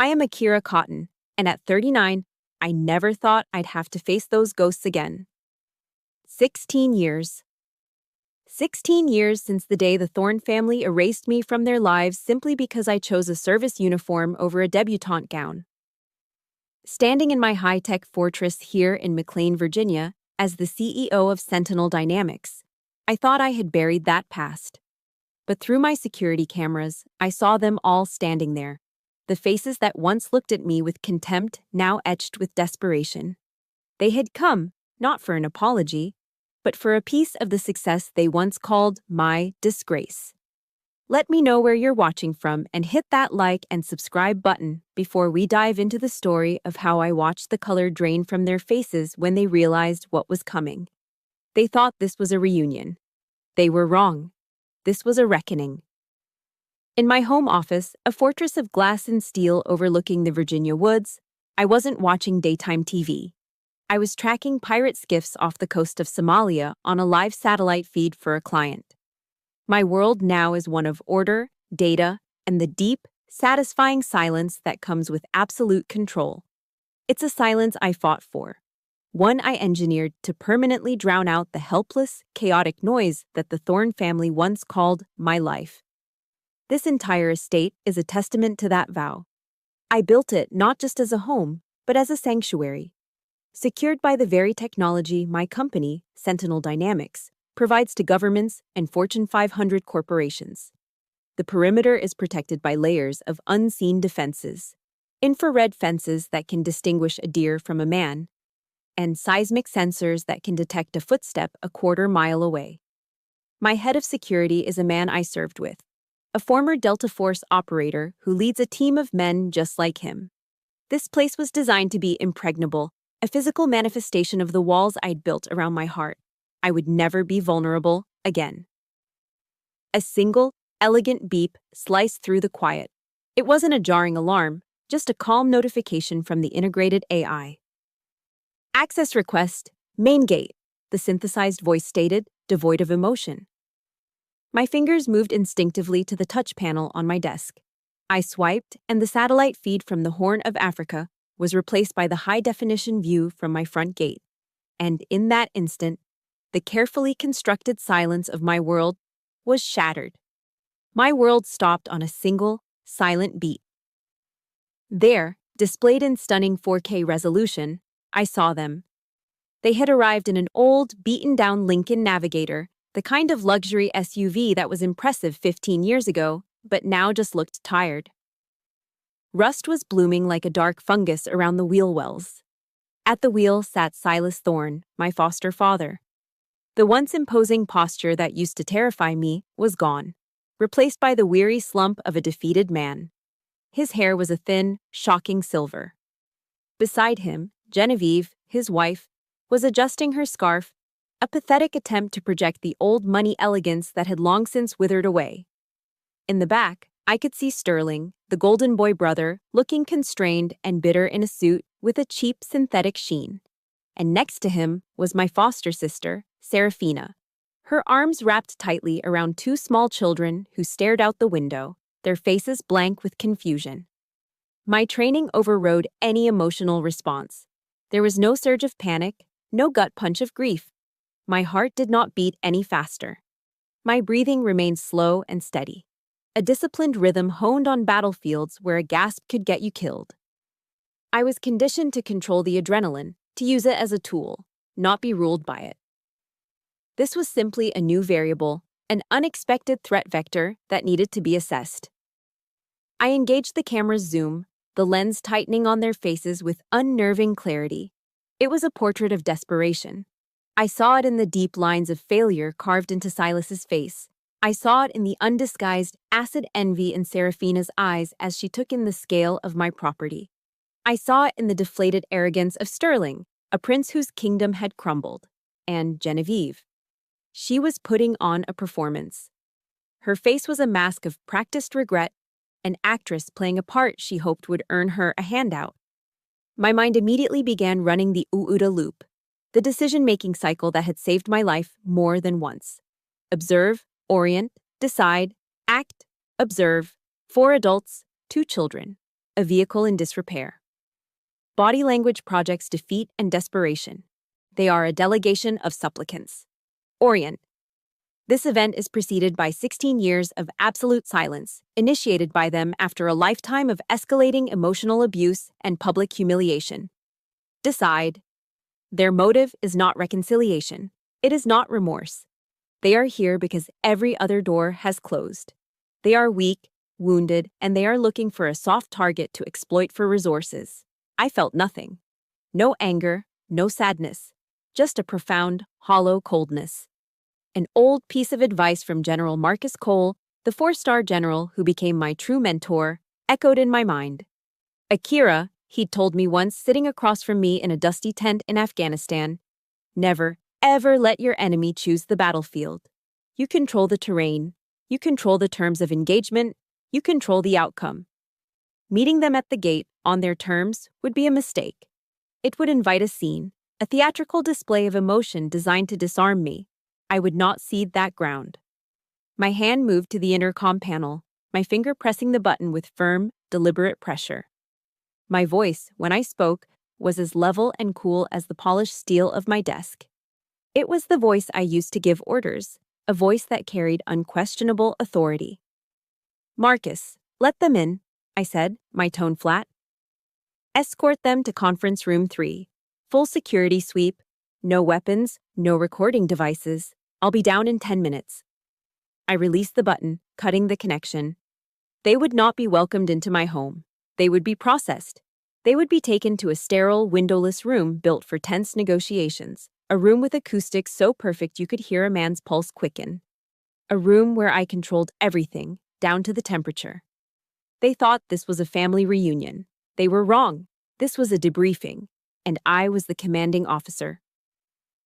I am Akira Cotton, and at 39, I never thought I'd have to face those ghosts again. 16 years. 16 years since the day the Thorne family erased me from their lives simply because I chose a service uniform over a debutante gown. Standing in my high-tech fortress here in McLean, Virginia, as the CEO of Sentinel Dynamics, I thought I had buried that past. But through my security cameras, I saw them all standing there. The faces that once looked at me with contempt now etched with desperation. They had come, not for an apology, but for a piece of the success they once called my disgrace. Let me know where you're watching from and hit that like and subscribe button before we dive into the story of how I watched the color drain from their faces when they realized what was coming. They thought this was a reunion. They were wrong. This was a reckoning. In my home office, a fortress of glass and steel overlooking the Virginia woods, I wasn't watching daytime TV. I was tracking pirate skiffs off the coast of Somalia on a live satellite feed for a client. My world now is one of order, data, and the deep, satisfying silence that comes with absolute control. It's a silence I fought for. One I engineered to permanently drown out the helpless, chaotic noise that the Thorne family once called my life. This entire estate is a testament to that vow. I built it not just as a home, but as a sanctuary. Secured by the very technology my company, Sentinel Dynamics, provides to governments and Fortune 500 corporations. The perimeter is protected by layers of unseen defenses, infrared fences that can distinguish a deer from a man, and seismic sensors that can detect a footstep a quarter-mile away. My head of security is a man I served with, a former Delta Force operator who leads a team of men just like him. This place was designed to be impregnable, a physical manifestation of the walls I'd built around my heart. I would never be vulnerable again. A single, elegant beep sliced through the quiet. It wasn't a jarring alarm, just a calm notification from the integrated AI. Access request, main gate, the synthesized voice stated, devoid of emotion. My fingers moved instinctively to the touch panel on my desk. I swiped, and the satellite feed from the Horn of Africa was replaced by the high-definition view from my front gate. And in that instant, the carefully constructed silence of my world was shattered. My world stopped on a single, silent beat. There, displayed in stunning 4K resolution, I saw them. They had arrived in an old, beaten-down Lincoln Navigator, the kind of luxury SUV that was impressive 15 years ago, but now just looked tired. Rust was blooming like a dark fungus around the wheel wells. At the wheel sat Silas Thorne, my foster father. The once imposing posture that used to terrify me was gone, replaced by the weary slump of a defeated man. His hair was a thin, shocking silver. Beside him, Genevieve, his wife, was adjusting her scarf, a pathetic attempt to project the old money elegance that had long since withered away. In the back, I could see Sterling, the golden boy brother, looking constrained and bitter in a suit with a cheap synthetic sheen. And next to him was my foster sister, Serafina, her arms wrapped tightly around two small children who stared out the window, their faces blank with confusion. My training overrode any emotional response. There was no surge of panic, no gut punch of grief. My heart did not beat any faster. My breathing remained slow and steady, a disciplined rhythm honed on battlefields where a gasp could get you killed. I was conditioned to control the adrenaline, to use it as a tool, not be ruled by it. This was simply a new variable, an unexpected threat vector that needed to be assessed. I engaged the camera's zoom, the lens tightening on their faces with unnerving clarity. It was a portrait of desperation. I saw it in the deep lines of failure carved into Silas's face. I saw it in the undisguised acid envy in Serafina's eyes as she took in the scale of my property. I saw it in the deflated arrogance of Sterling, a prince whose kingdom had crumbled, and Genevieve. She was putting on a performance. Her face was a mask of practiced regret, an actress playing a part she hoped would earn her a handout. My mind immediately began running the OODA loop, the decision-making cycle that had saved my life more than once. Observe, orient, decide, act, observe, 4 adults, 2 children. a vehicle in disrepair. Body language projects defeat and desperation. They are a delegation of supplicants. Orient. This event is preceded by 16 years of absolute silence, initiated by them after a lifetime of escalating emotional abuse and public humiliation. Decide. Their motive is not reconciliation. It is not remorse. They are here because every other door has closed. They are weak, wounded, and they are looking for a soft target to exploit for resources. I felt nothing. No anger, no sadness. Just a profound, hollow coldness. An old piece of advice from General Marcus Cole, the 4-star general who became my true mentor, echoed in my mind. Akira, he'd told me once sitting across from me in a dusty tent in Afghanistan, never, ever let your enemy choose the battlefield. You control the terrain. You control the terms of engagement. You control the outcome. Meeting them at the gate, on their terms, would be a mistake. It would invite a scene, a theatrical display of emotion designed to disarm me. I would not cede that ground. My hand moved to the intercom panel, my finger pressing the button with firm, deliberate pressure. My voice, when I spoke, was as level and cool as the polished steel of my desk. It was the voice I used to give orders, a voice that carried unquestionable authority. Marcus, let them in, I said, my tone flat. Escort them to conference room 3. Full security sweep. No weapons, no recording devices. I'll be down in 10 minutes. I released the button, cutting the connection. They would not be welcomed into my home. They would be processed. They would be taken to a sterile, windowless room built for tense negotiations. A room with acoustics so perfect you could hear a man's pulse quicken. A room where I controlled everything, down to the temperature. They thought this was a family reunion. They were wrong. This was a debriefing, and I was the commanding officer.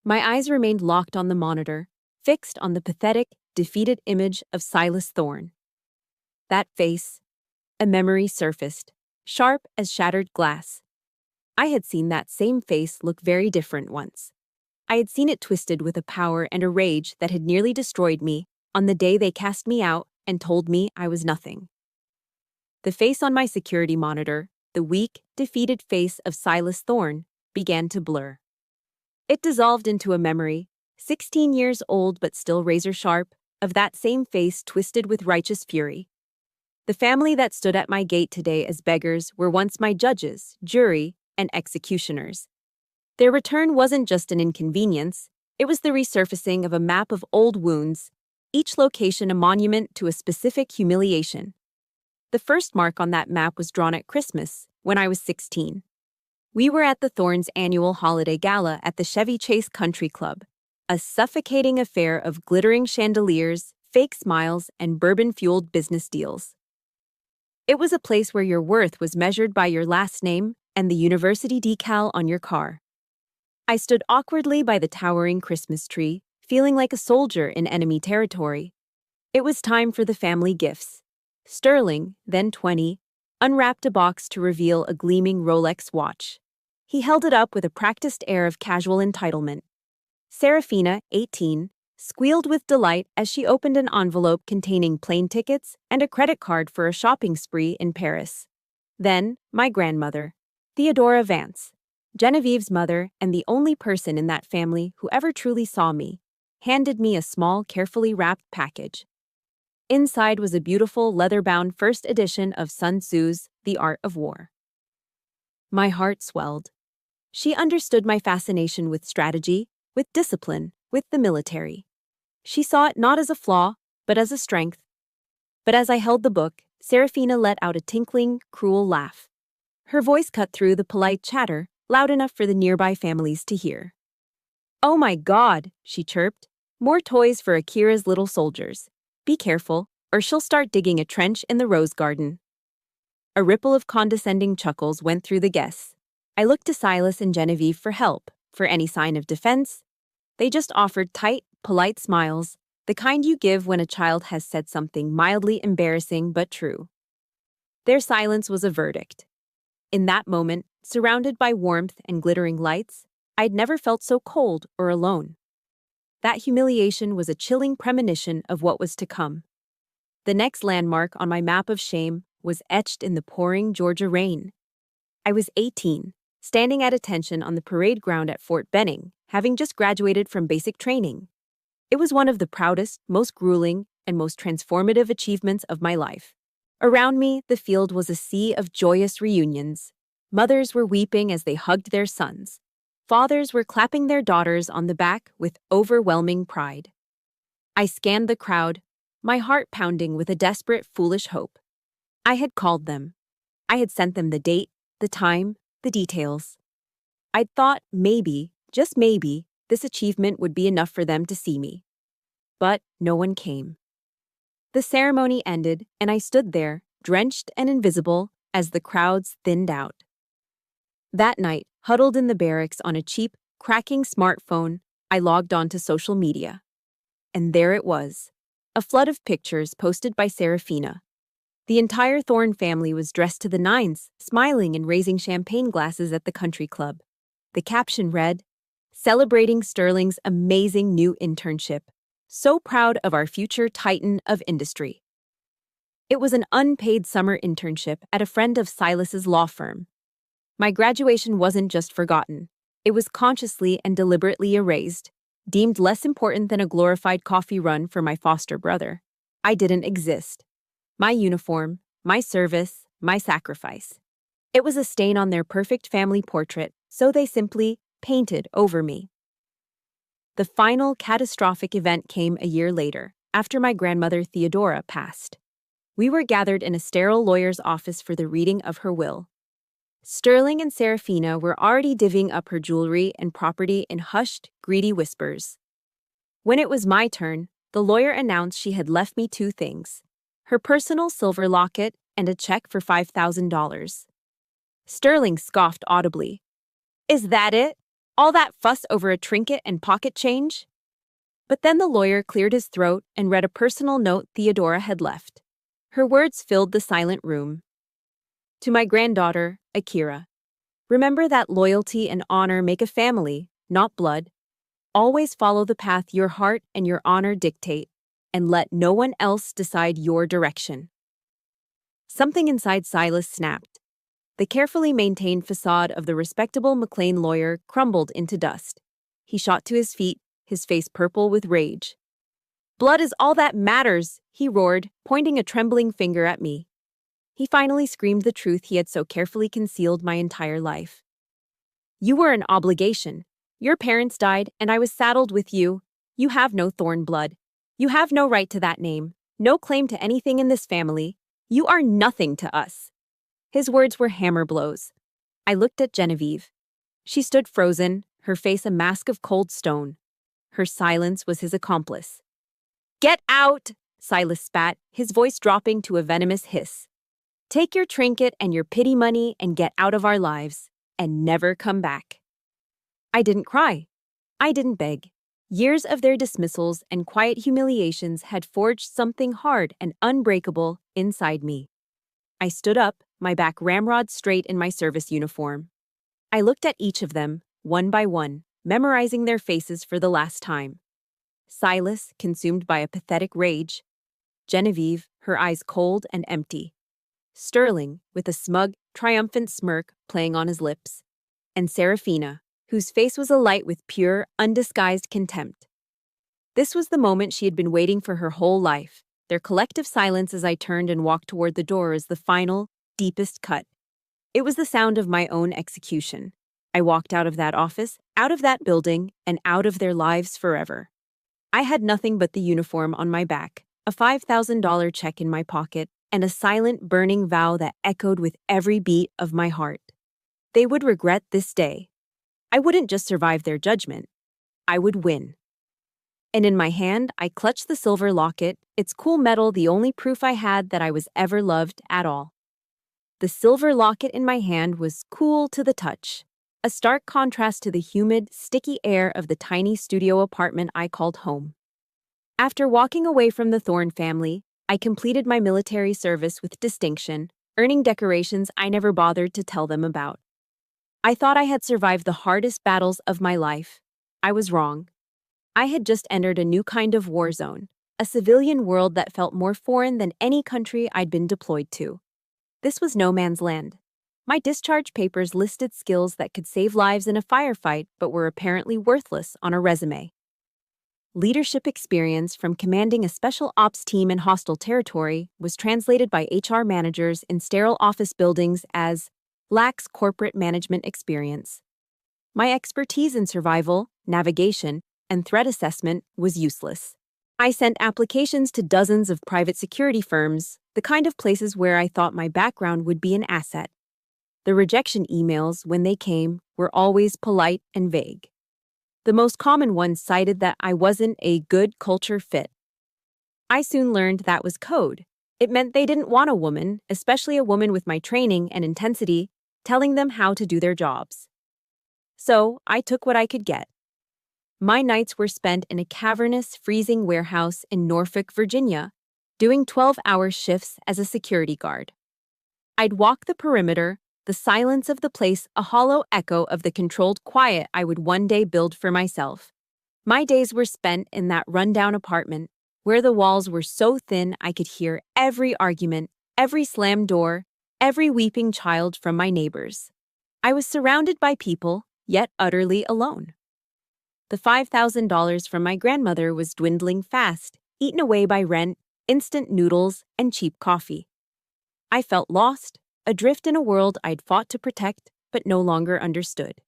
My eyes remained locked on the monitor, fixed on the pathetic, defeated image of Silas Thorne. That face, a memory surfaced, sharp as shattered glass. I had seen that same face look very different once. I had seen it twisted with a power and a rage that had nearly destroyed me on the day they cast me out and told me I was nothing. The face on my security monitor, the weak, defeated face of Silas Thorne, began to blur. It dissolved into a memory, 16 years old but still razor-sharp, of that same face twisted with righteous fury. The family that stood at my gate today as beggars were once my judges, jury, and executioners. Their return wasn't just an inconvenience, it was the resurfacing of a map of old wounds, each location a monument to a specific humiliation. The first mark on that map was drawn at Christmas, when I was 16. We were at the Thorns' annual holiday gala at the Chevy Chase Country Club, a suffocating affair of glittering chandeliers, fake smiles, and bourbon-fueled business deals. It was a place where your worth was measured by your last name and the university decal on your car. I stood awkwardly by the towering Christmas tree, feeling like a soldier in enemy territory. It was time for the family gifts. Sterling, then 20, unwrapped a box to reveal a gleaming Rolex watch. He held it up with a practiced air of casual entitlement. Serafina, 18, squealed with delight as she opened an envelope containing plane tickets and a credit card for a shopping spree in Paris. Then, my grandmother, Theodora Vance, Genevieve's mother and the only person in that family who ever truly saw me, handed me a small, carefully wrapped package. Inside was a beautiful, leather-bound first edition of Sun Tzu's The Art of War. My heart swelled. She understood my fascination with strategy, with discipline, with the military. She saw it not as a flaw, but as a strength. But as I held the book, Serafina let out a tinkling, cruel laugh. Her voice cut through the polite chatter, loud enough for the nearby families to hear. "Oh my God," she chirped. "More toys for Akira's little soldiers. Be careful, or she'll start digging a trench in the rose garden." A ripple of condescending chuckles went through the guests. I looked to Silas and Genevieve for help, for any sign of defense. They just offered tight, polite smiles, the kind you give when a child has said something mildly embarrassing but true. Their silence was a verdict. In that moment, surrounded by warmth and glittering lights, I'd never felt so cold or alone. That humiliation was a chilling premonition of what was to come. The next landmark on my map of shame was etched in the pouring Georgia rain. I was 18, standing at attention on the parade ground at Fort Benning, having just graduated from basic training. It was one of the proudest, most grueling, and most transformative achievements of my life. Around me, the field was a sea of joyous reunions. Mothers were weeping as they hugged their sons. Fathers were clapping their daughters on the back with overwhelming pride. I scanned the crowd, my heart pounding with a desperate, foolish hope. I had called them. I had sent them the date, the time, the details. I'd thought maybe, just maybe, this achievement would be enough for them to see me. But no one came. The ceremony ended, and I stood there, drenched and invisible, as the crowds thinned out. That night, huddled in the barracks on a cheap, cracking smartphone, I logged onto social media. And there it was, a flood of pictures posted by Serafina. The entire Thorne family was dressed to the nines, smiling and raising champagne glasses at the country club. The caption read, "Celebrating Sterling's amazing new internship. So proud of our future titan of industry." It was an unpaid summer internship at a friend of Silas's law firm. My graduation wasn't just forgotten. It was consciously and deliberately erased, deemed less important than a glorified coffee run for my foster brother. I didn't exist. My uniform, my service, my sacrifice. It was a stain on their perfect family portrait, so they simply painted over me. The final catastrophic event came a year later, after my grandmother Theodora passed. We were gathered in a sterile lawyer's office for the reading of her will. Sterling and Serafina were already divvying up her jewelry and property in hushed, greedy whispers. When it was my turn, the lawyer announced she had left me two things: her personal silver locket and a check for $5,000. Sterling scoffed audibly. "Is that it? All that fuss over a trinket and pocket change?" But then the lawyer cleared his throat and read a personal note Theodora had left. Her words filled the silent room. To my granddaughter, Akira, remember that loyalty and honor make a family, not blood. Always follow the path your heart and your honor dictate, and let no one else decide your direction. Something inside Silas snapped. The carefully maintained facade of the respectable McLean lawyer crumbled into dust. He shot to his feet, his face purple with rage. "Blood is all that matters," he roared, pointing a trembling finger at me. He finally screamed the truth he had so carefully concealed my entire life. "You were an obligation. Your parents died, and I was saddled with you. You have no Thorne blood. You have no right to that name, no claim to anything in this family. You are nothing to us." His words were hammer blows. I looked at Genevieve. She stood frozen, her face a mask of cold stone. Her silence was his accomplice. "Get out!" Silas spat, his voice dropping to a venomous hiss. "Take your trinket and your pity money and get out of our lives, and never come back." I didn't cry. I didn't beg. Years of their dismissals and quiet humiliations had forged something hard and unbreakable inside me. I stood up, my back ramrod straight in my service uniform. I looked at each of them, one by one, memorizing their faces for the last time. Silas, consumed by a pathetic rage. Genevieve, her eyes cold and empty. Sterling, with a smug, triumphant smirk playing on his lips. And Serafina, whose face was alight with pure, undisguised contempt. This was the moment she had been waiting for her whole life, their collective silence as I turned and walked toward the door as the final, deepest cut. It was the sound of my own execution. I walked out of that office, out of that building, and out of their lives forever. I had nothing but the uniform on my back, a $5,000 check in my pocket, and a silent, burning vow that echoed with every beat of my heart. They would regret this day. I wouldn't just survive their judgment. I would win. And in my hand, I clutched the silver locket, its cool metal the only proof I had that I was ever loved at all. The silver locket in my hand was cool to the touch, a stark contrast to the humid, sticky air of the tiny studio apartment I called home. After walking away from the Thorne family, I completed my military service with distinction, earning decorations I never bothered to tell them about. I thought I had survived the hardest battles of my life. I was wrong. I had just entered a new kind of war zone, a civilian world that felt more foreign than any country I'd been deployed to. This was no man's land. My discharge papers listed skills that could save lives in a firefight but were apparently worthless on a resume. Leadership experience from commanding a special ops team in hostile territory was translated by HR managers in sterile office buildings as lacks corporate management experience. My expertise in survival, navigation, and threat assessment was useless. I sent applications to dozens of private security firms, the kind of places where I thought my background would be an asset. The rejection emails, when they came, were always polite and vague. The most common ones cited that I wasn't a good culture fit. I soon learned that was code. It meant they didn't want a woman, especially a woman with my training and intensity, telling them how to do their jobs. So I took what I could get. My nights were spent in a cavernous, freezing warehouse in Norfolk, Virginia, doing 12-hour shifts as a security guard. I'd walk the perimeter, the silence of the place a hollow echo of the controlled quiet I would one day build for myself. My days were spent in that rundown apartment, where the walls were so thin I could hear every argument, every slammed door, every weeping child from my neighbors. I was surrounded by people, yet utterly alone. The $5,000 from my grandmother was dwindling fast, eaten away by rent, instant noodles, and cheap coffee. I felt lost, adrift in a world I'd fought to protect but no longer understood.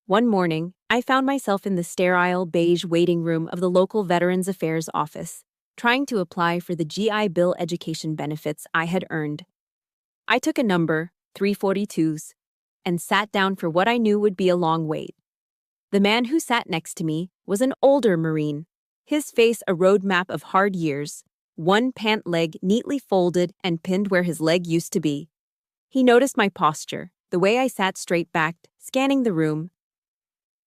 One morning, I found myself in the sterile, beige waiting room of the local Veterans Affairs office, trying to apply for the GI Bill education benefits I had earned. I took a number, 342s, and sat down for what I knew would be a long wait. The man who sat next to me was an older Marine, his face a roadmap of hard years, one pant leg neatly folded and pinned where his leg used to be. He noticed my posture, the way I sat straight-backed, scanning the room.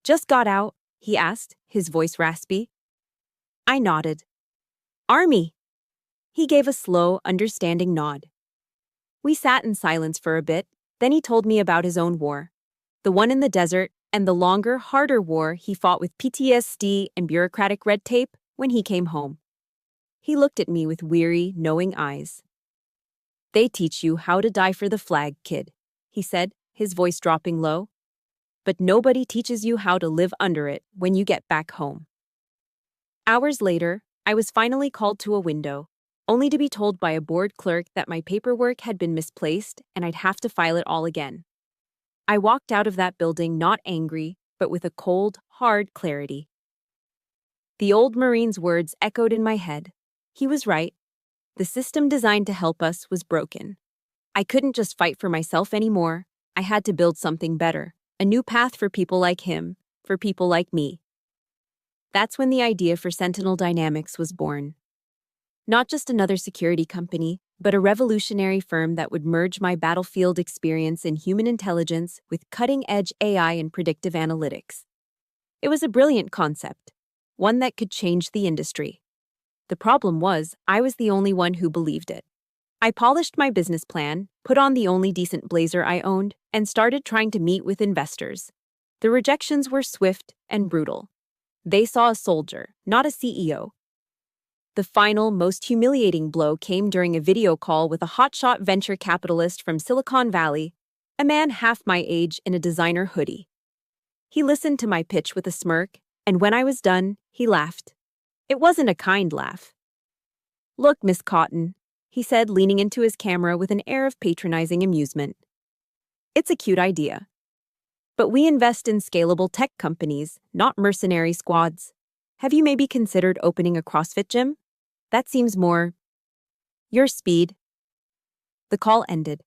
"Just got out?" he asked, his voice raspy. I nodded. "Army." He gave a slow, understanding nod. We sat in silence for a bit, then he told me about his own war. The one in the desert, and the longer, harder war he fought with PTSD and bureaucratic red tape when he came home. He looked at me with weary, knowing eyes. "They teach you how to die for the flag, kid," he said, his voice dropping low. "But nobody teaches you how to live under it when you get back home." Hours later, I was finally called to a window, only to be told by a bored clerk that my paperwork had been misplaced and I'd have to file it all again. I walked out of that building not angry, but with a cold, hard clarity. The old Marine's words echoed in my head. He was right. The system designed to help us was broken. I couldn't just fight for myself anymore. I had to build something better, a new path for people like him, for people like me. That's when the idea for Sentinel Dynamics was born. Not just another security company, but a revolutionary firm that would merge my battlefield experience in human intelligence with cutting-edge AI and predictive analytics. It was a brilliant concept, one that could change the industry. The problem was, I was the only one who believed it. I polished my business plan, put on the only decent blazer I owned, and started trying to meet with investors. The rejections were swift and brutal. They saw a soldier, not a CEO. The final, most humiliating blow came during a video call with a hotshot venture capitalist from Silicon Valley, a man half my age in a designer hoodie. He listened to my pitch with a smirk, and when I was done, he laughed. It wasn't a kind laugh. "Look, Miss Cotton," he said, leaning into his camera with an air of patronizing amusement. "It's a cute idea. But we invest in scalable tech companies, not mercenary squads. Have you maybe considered opening a CrossFit gym? That seems more your speed." The call ended.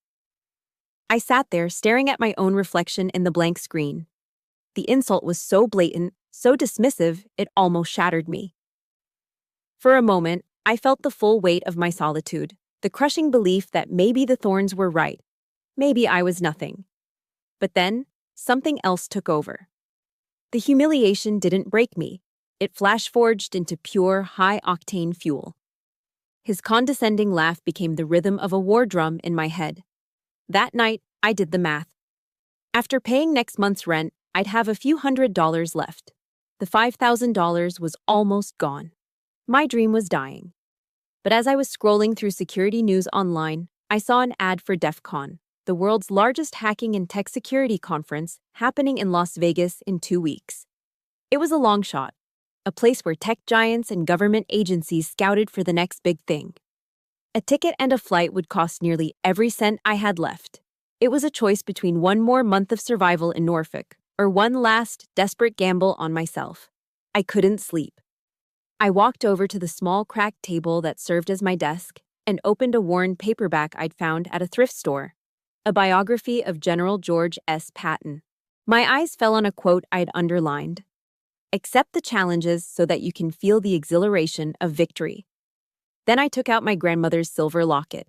I sat there staring at my own reflection in the blank screen. The insult was so blatant, so dismissive, it almost shattered me. For a moment, I felt the full weight of my solitude, the crushing belief that maybe the Thorns were right. Maybe I was nothing. But then, something else took over. The humiliation didn't break me. It flash-forged into pure, high-octane fuel. His condescending laugh became the rhythm of a war drum in my head. That night, I did the math. After paying next month's rent, I'd have a few $100s left. The $5,000 was almost gone. My dream was dying. But as I was scrolling through security news online, I saw an ad for DEF CON, the world's largest hacking and tech security conference happening in Las Vegas in 2 weeks. It was a long shot, a place where tech giants and government agencies scouted for the next big thing. A ticket and a flight would cost nearly every cent I had left. It was a choice between one more month of survival in Norfolk or one last, desperate gamble on myself. I couldn't sleep. I walked over to the small cracked table that served as my desk and opened a worn paperback I'd found at a thrift store, a biography of General George S. Patton. My eyes fell on a quote I'd underlined. Accept the challenges so that you can feel the exhilaration of victory. Then I took out my grandmother's silver locket.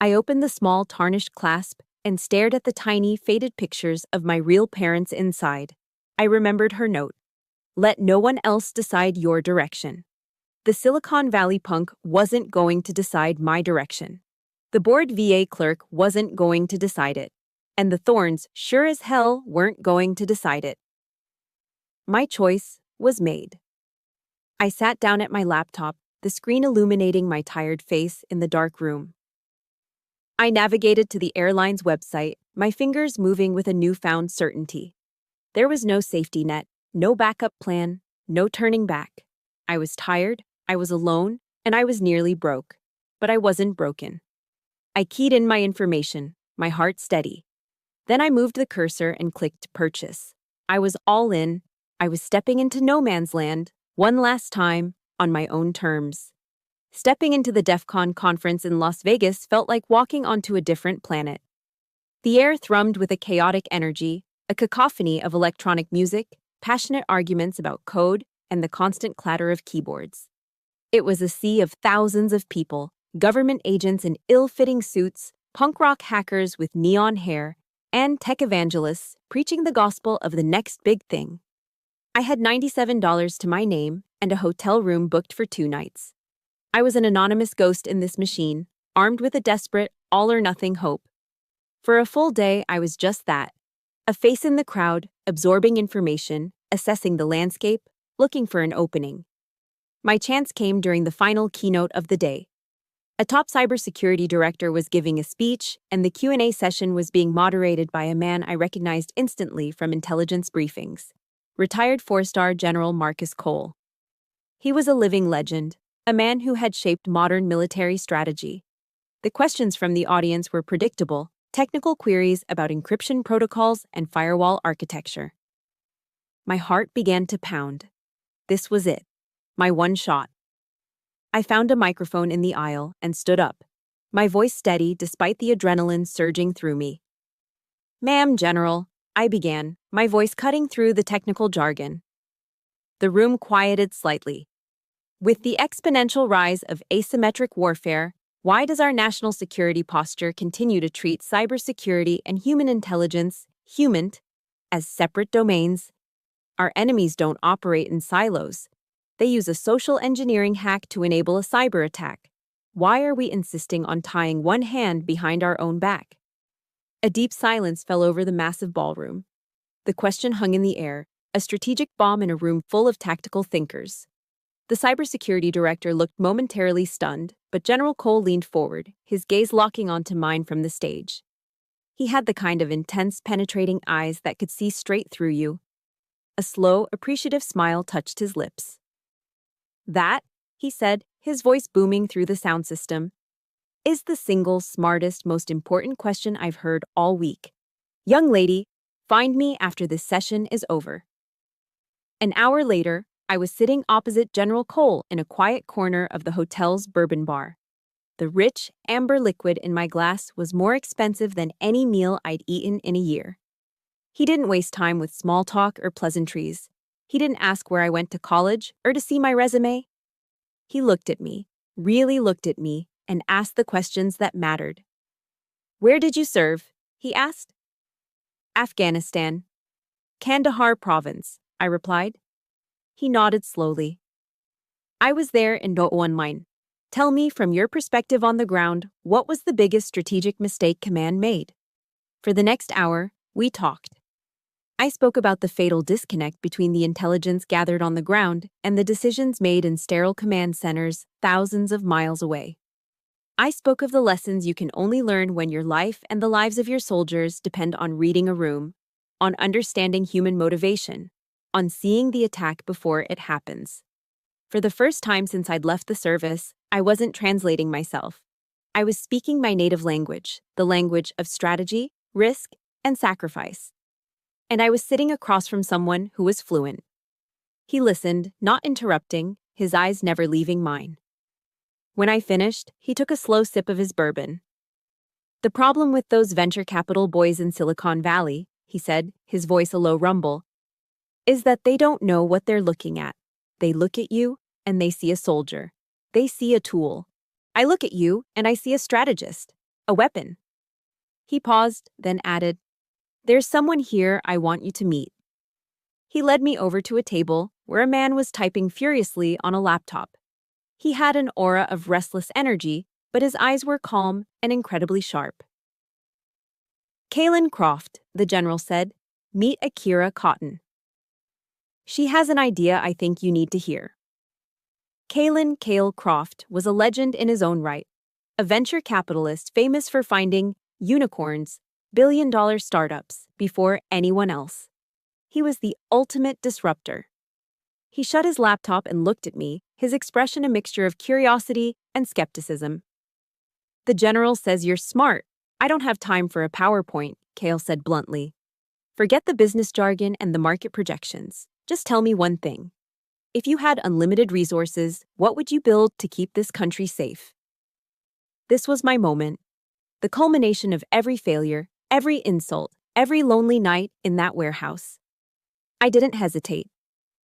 I opened the small tarnished clasp and stared at the tiny, faded pictures of my real parents inside. I remembered her note. Let no one else decide your direction. The Silicon Valley punk wasn't going to decide my direction. The bored VA clerk wasn't going to decide it. And the Thorns sure as hell weren't going to decide it. My choice was made. I sat down at my laptop, the screen illuminating my tired face in the dark room. I navigated to the airline's website, my fingers moving with a newfound certainty. There was no safety net, no backup plan, no turning back. I was tired, I was alone, and I was nearly broke. But I wasn't broken. I keyed in my information, my heart steady. Then I moved the cursor and clicked purchase. I was all in. I was stepping into no man's land, one last time, on my own terms. Stepping into the DEF CON conference in Las Vegas felt like walking onto a different planet. The air thrummed with a chaotic energy, a cacophony of electronic music, passionate arguments about code, and the constant clatter of keyboards. It was a sea of thousands of people, government agents in ill-fitting suits, punk rock hackers with neon hair, and tech evangelists preaching the gospel of the next big thing. I had $97 to my name and a hotel room booked for 2 nights. I was an anonymous ghost in this machine, armed with a desperate, all-or-nothing hope. For a full day, I was just that, a face in the crowd, absorbing information, assessing the landscape, looking for an opening. My chance came during the final keynote of the day. A top cybersecurity director was giving a speech, and the Q&A session was being moderated by a man I recognized instantly from intelligence briefings. Retired 4-star General Marcus Cole. He was a living legend, a man who had shaped modern military strategy. The questions from the audience were predictable, technical queries about encryption protocols and firewall architecture. My heart began to pound. This was it, my one shot. I found a microphone in the aisle and stood up, my voice steady despite the adrenaline surging through me. "Ma'am, General," I began, my voice cutting through the technical jargon. The room quieted slightly. With the exponential rise of asymmetric warfare, why does our national security posture continue to treat cybersecurity and human intelligence, as separate domains? Our enemies don't operate in silos. They use a social engineering hack to enable a cyber attack. Why are we insisting on tying one hand behind our own back? A deep silence fell over the massive ballroom. The question hung in the air, a strategic bomb in a room full of tactical thinkers. The cybersecurity director looked momentarily stunned, but General Cole leaned forward, his gaze locking onto mine from the stage. He had the kind of intense, penetrating eyes that could see straight through you. A slow, appreciative smile touched his lips. "That," he said, his voice booming through the sound system, "is the single smartest, most important question I've heard all week. Young lady, find me after this session is over." An hour later, I was sitting opposite General Cole in a quiet corner of the hotel's bourbon bar. The rich, amber liquid in my glass was more expensive than any meal I'd eaten in a year. He didn't waste time with small talk or pleasantries. He didn't ask where I went to college or to see my resume. He looked at me, really looked at me, and asked the questions that mattered. "Where did you serve?" he asked. "Afghanistan. Kandahar province," I replied. He nodded slowly. "I was there in one mine. Tell me, from your perspective on the ground, what was the biggest strategic mistake command made?" For the next hour, we talked. I spoke about the fatal disconnect between the intelligence gathered on the ground and the decisions made in sterile command centers thousands of miles away. I spoke of the lessons you can only learn when your life and the lives of your soldiers depend on reading a room, on understanding human motivation, on seeing the attack before it happens. For the first time since I'd left the service, I wasn't translating myself. I was speaking my native language, the language of strategy, risk, and sacrifice. And I was sitting across from someone who was fluent. He listened, not interrupting, his eyes never leaving mine. When I finished, he took a slow sip of his bourbon. "The problem with those venture capital boys in Silicon Valley," he said, his voice a low rumble, "is that they don't know what they're looking at. They look at you, and they see a soldier. They see a tool. I look at you, and I see a strategist, a weapon." He paused, then added, "There's someone here I want you to meet." He led me over to a table where a man was typing furiously on a laptop. He had an aura of restless energy, but his eyes were calm and incredibly sharp. "Kaylin Croft," the general said, "meet Akira Cotton. She has an idea I think you need to hear." Kaylin Kale Croft was a legend in his own right, a venture capitalist famous for finding unicorns, billion-dollar startups, before anyone else. He was the ultimate disruptor. He shut his laptop and looked at me, his expression a mixture of curiosity and skepticism. "The general says you're smart. I don't have time for a PowerPoint," Kale said bluntly. "Forget the business jargon and the market projections. Just tell me one thing. If you had unlimited resources, what would you build to keep this country safe?" This was my moment. The culmination of every failure, every insult, every lonely night in that warehouse. I didn't hesitate.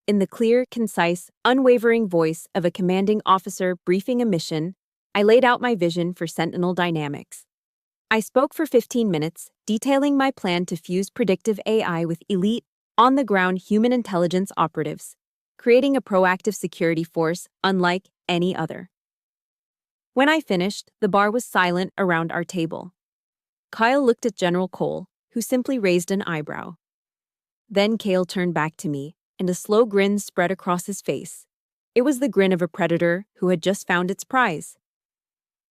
In the clear, concise, unwavering voice of a commanding officer briefing a mission, I laid out my vision for Sentinel Dynamics. I spoke for 15 minutes, detailing my plan to fuse predictive AI with elite, on-the-ground human intelligence operatives, creating a proactive security force unlike any other. When I finished, the bar was silent around our table. Kyle looked at General Cole, who simply raised an eyebrow. Then Kale turned back to me, and a slow grin spread across his face. It was the grin of a predator who had just found its prize.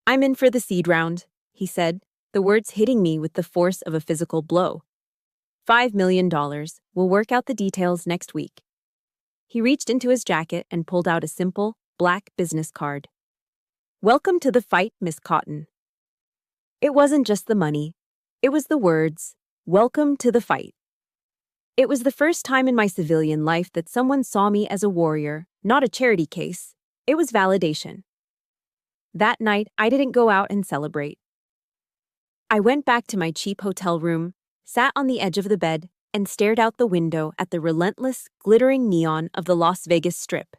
"I'm in for the seed round," he said, the words hitting me with the force of a physical blow. $5 million. We'll work out the details next week." He reached into his jacket and pulled out a simple, black business card. "Welcome to the fight, Miss Cotton." It wasn't just the money. It was the words, "Welcome to the fight." It was the first time in my civilian life that someone saw me as a warrior, not a charity case. It was validation. That night, I didn't go out and celebrate. I went back to my cheap hotel room, sat on the edge of the bed, and stared out the window at the relentless, glittering neon of the Las Vegas Strip.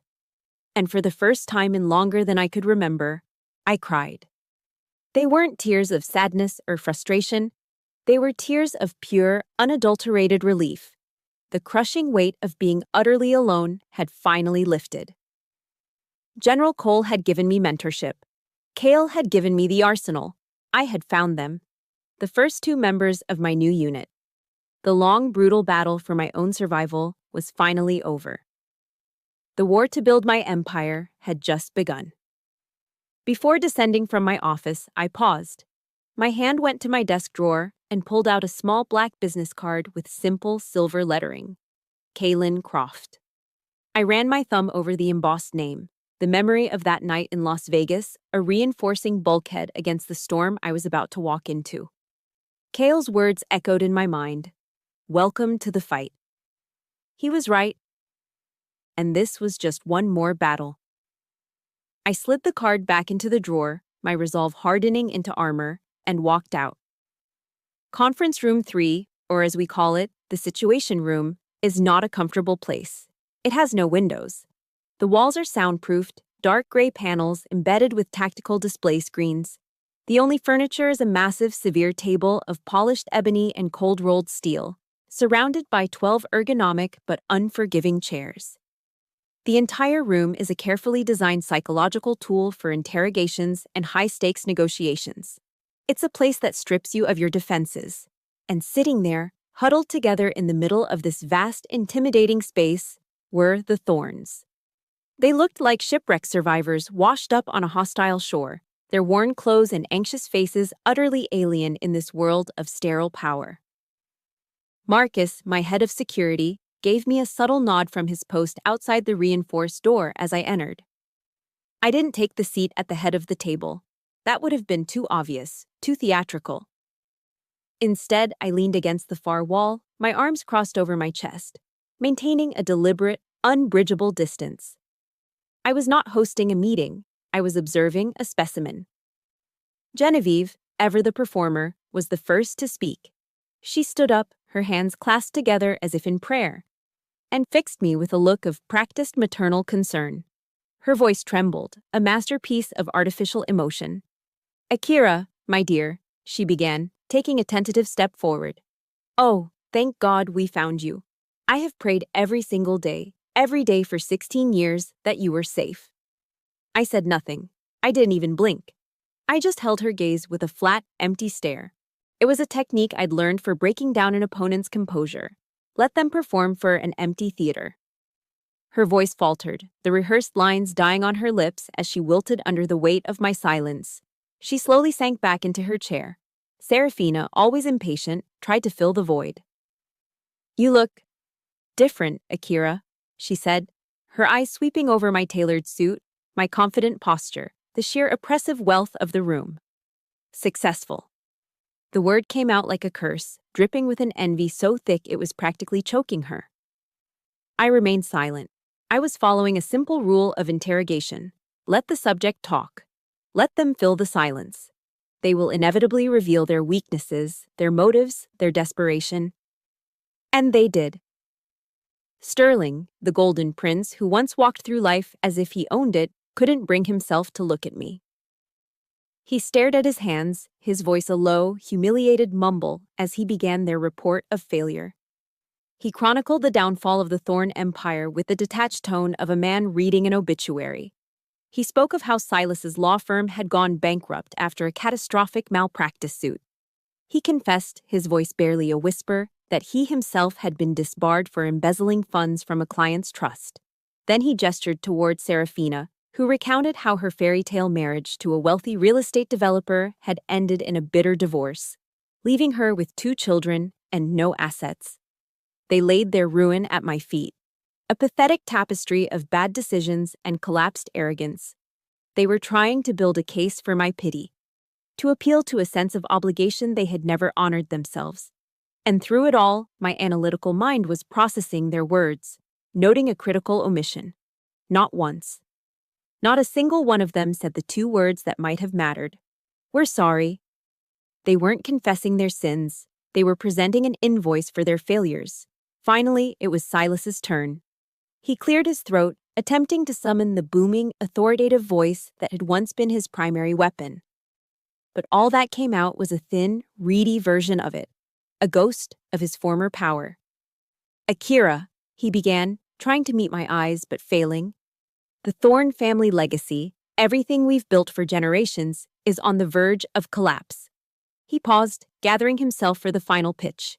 And for the first time in longer than I could remember, I cried. They weren't tears of sadness or frustration. They were tears of pure, unadulterated relief. The crushing weight of being utterly alone had finally lifted. General Cole had given me mentorship. Kale had given me the arsenal. I had found them. The first two members of my new unit. The long, brutal battle for my own survival was finally over. The war to build my empire had just begun. Before descending from my office, I paused. My hand went to my desk drawer and pulled out a small black business card with simple silver lettering. Kaylin Croft. I ran my thumb over the embossed name, the memory of that night in Las Vegas, a reinforcing bulkhead against the storm I was about to walk into. Kale's words echoed in my mind. "Welcome to the fight." He was right. And this was just one more battle. I slid the card back into the drawer, my resolve hardening into armor, and walked out. Conference Room 3, or as we call it, the Situation Room, is not a comfortable place. It has no windows. The walls are soundproofed, dark gray panels embedded with tactical display screens. The only furniture is a massive, severe table of polished ebony and cold-rolled steel, surrounded by 12 ergonomic but unforgiving chairs. The entire room is a carefully designed psychological tool for interrogations and high-stakes negotiations. It's a place that strips you of your defenses. And sitting there, huddled together in the middle of this vast, intimidating space, were the Thorns. They looked like shipwreck survivors washed up on a hostile shore, their worn clothes and anxious faces utterly alien in this world of sterile power. Marcus, my head of security, gave me a subtle nod from his post outside the reinforced door as I entered. I didn't take the seat at the head of the table. That would have been too obvious, too theatrical. Instead, I leaned against the far wall, my arms crossed over my chest, maintaining a deliberate, unbridgeable distance. I was not hosting a meeting, I was observing a specimen. Genevieve, ever the performer, was the first to speak. She stood up, her hands clasped together as if in prayer, and fixed me with a look of practiced maternal concern. Her voice trembled, a masterpiece of artificial emotion. "Akira, my dear," she began, taking a tentative step forward. "Oh, thank God we found you. I have prayed every single day, every day for 16 years, that you were safe." I said nothing. I didn't even blink. I just held her gaze with a flat, empty stare. It was a technique I'd learned for breaking down an opponent's composure. Let them perform for an empty theater. Her voice faltered, the rehearsed lines dying on her lips as she wilted under the weight of my silence. She slowly sank back into her chair. Serafina, always impatient, tried to fill the void. "You look different, Akira," she said, her eyes sweeping over my tailored suit, my confident posture, the sheer oppressive wealth of the room. "Successful." The word came out like a curse, dripping with an envy so thick it was practically choking her. I remained silent. I was following a simple rule of interrogation. Let the subject talk. Let them fill the silence. They will inevitably reveal their weaknesses, their motives, their desperation. And they did. Sterling, the golden prince who once walked through life as if he owned it, couldn't bring himself to look at me. He stared at his hands, his voice a low, humiliated mumble as he began their report of failure. He chronicled the downfall of the Thorn Empire with the detached tone of a man reading an obituary. He spoke of how Silas's law firm had gone bankrupt after a catastrophic malpractice suit. He confessed, his voice barely a whisper, that he himself had been disbarred for embezzling funds from a client's trust. Then he gestured toward Serafina, who recounted how her fairy tale marriage to a wealthy real estate developer had ended in a bitter divorce, leaving her with 2 children and no assets. They laid their ruin at my feet, a pathetic tapestry of bad decisions and collapsed arrogance. They were trying to build a case for my pity, to appeal to a sense of obligation they had never honored themselves. And through it all, my analytical mind was processing their words, noting a critical omission. Not once. Not a single one of them said the 2 words that might have mattered. "We're sorry." They weren't confessing their sins. They were presenting an invoice for their failures. Finally, it was Silas's turn. He cleared his throat, attempting to summon the booming, authoritative voice that had once been his primary weapon. But all that came out was a thin, reedy version of it, a ghost of his former power. "Akira," he began, trying to meet my eyes but failing. "The Thorn family legacy, everything we've built for generations, is on the verge of collapse." He paused, gathering himself for the final pitch.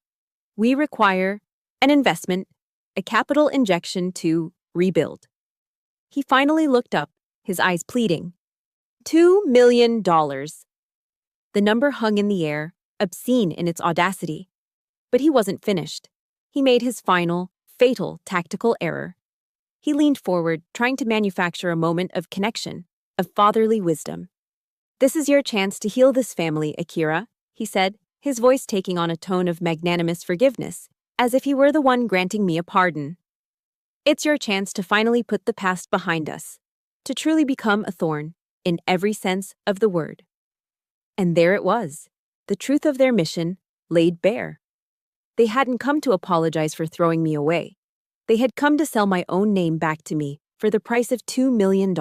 "We require an investment, a capital injection to rebuild." He finally looked up, his eyes pleading. $2 million. The number hung in the air, obscene in its audacity. But he wasn't finished. He made his final, fatal tactical error. He leaned forward, trying to manufacture a moment of connection, of fatherly wisdom. "This is your chance to heal this family, Akira," he said, his voice taking on a tone of magnanimous forgiveness, as if he were the one granting me a pardon. "It's your chance to finally put the past behind us, to truly become a Thorn, in every sense of the word." And there it was, the truth of their mission, laid bare. They hadn't come to apologize for throwing me away. They had come to sell my own name back to me for the price of $2 million.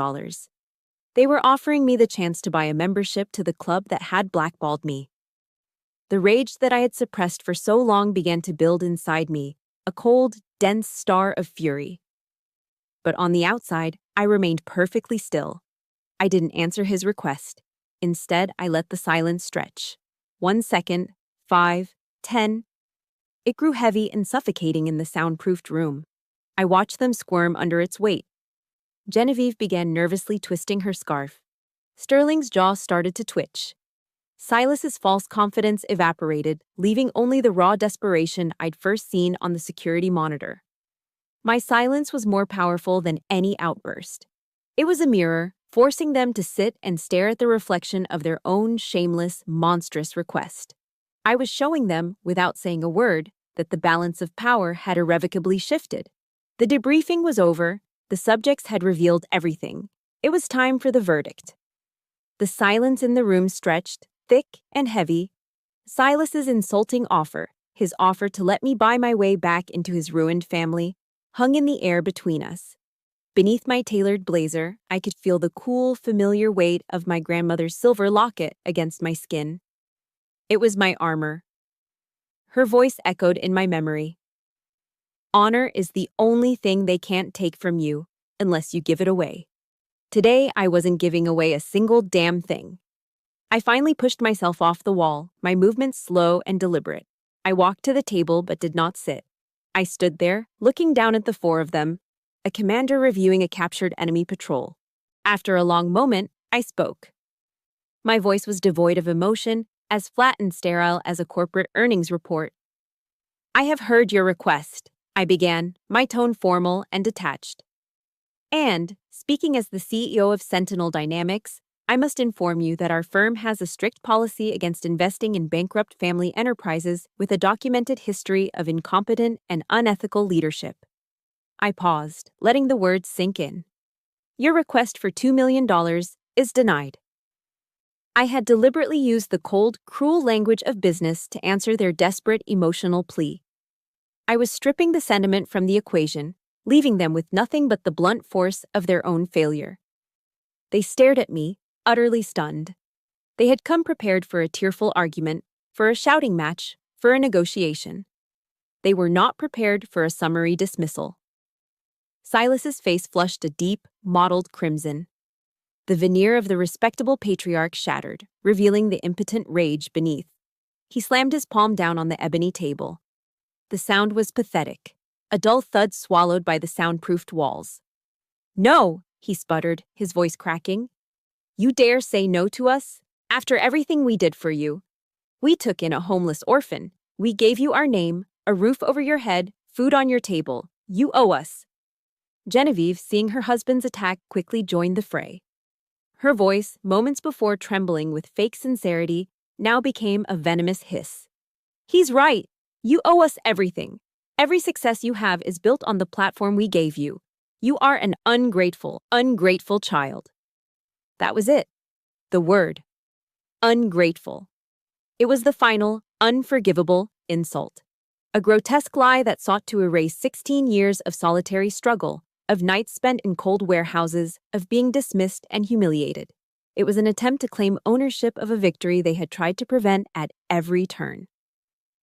They were offering me the chance to buy a membership to the club that had blackballed me. The rage that I had suppressed for so long began to build inside me, a cold, dense star of fury. But on the outside, I remained perfectly still. I didn't answer his request. Instead, I let the silence stretch. 1 second, 5, 10. It grew heavy and suffocating in the soundproofed room. I watched them squirm under its weight. Genevieve began nervously twisting her scarf. Sterling's jaw started to twitch. Silas's false confidence evaporated, leaving only the raw desperation I'd first seen on the security monitor. My silence was more powerful than any outburst. It was a mirror, forcing them to sit and stare at the reflection of their own shameless, monstrous request. I was showing them, without saying a word, that the balance of power had irrevocably shifted. The debriefing was over, the subjects had revealed everything. It was time for the verdict. The silence in the room stretched, thick and heavy. Silas's insulting offer, his offer to let me buy my way back into his ruined family, hung in the air between us. Beneath my tailored blazer, I could feel the cool, familiar weight of my grandmother's silver locket against my skin. It was my armor. Her voice echoed in my memory. Honor is the only thing they can't take from you, unless you give it away. Today, I wasn't giving away a single damn thing. I finally pushed myself off the wall, my movements slow and deliberate. I walked to the table but did not sit. I stood there, looking down at the four of them, a commander reviewing a captured enemy patrol. After a long moment, I spoke. My voice was devoid of emotion, as flat and sterile as a corporate earnings report. I have heard your request, I began, my tone formal and detached. And, speaking as the CEO of Sentinel Dynamics, I must inform you that our firm has a strict policy against investing in bankrupt family enterprises with a documented history of incompetent and unethical leadership. I paused, letting the words sink in. Your request for $2 million is denied. I had deliberately used the cold, cruel language of business to answer their desperate emotional plea. I was stripping the sentiment from the equation, leaving them with nothing but the blunt force of their own failure. They stared at me, utterly stunned. They had come prepared for a tearful argument, for a shouting match, for a negotiation. They were not prepared for a summary dismissal. Silas's face flushed a deep, mottled crimson. The veneer of the respectable patriarch shattered, revealing the impotent rage beneath. He slammed his palm down on the ebony table. The sound was pathetic, a dull thud swallowed by the soundproofed walls. No, he sputtered, his voice cracking. You dare say no to us? After everything we did for you. We took in a homeless orphan. We gave you our name, a roof over your head, food on your table. You owe us. Genevieve, seeing her husband's attack, quickly joined the fray. Her voice, moments before trembling with fake sincerity, now became a venomous hiss. He's right. You owe us everything. Every success you have is built on the platform we gave you. You are an ungrateful, ungrateful child. That was it. The word. Ungrateful. It was the final, unforgivable insult. A grotesque lie that sought to erase 16 years of solitary struggle, of nights spent in cold warehouses, of being dismissed and humiliated. It was an attempt to claim ownership of a victory they had tried to prevent at every turn.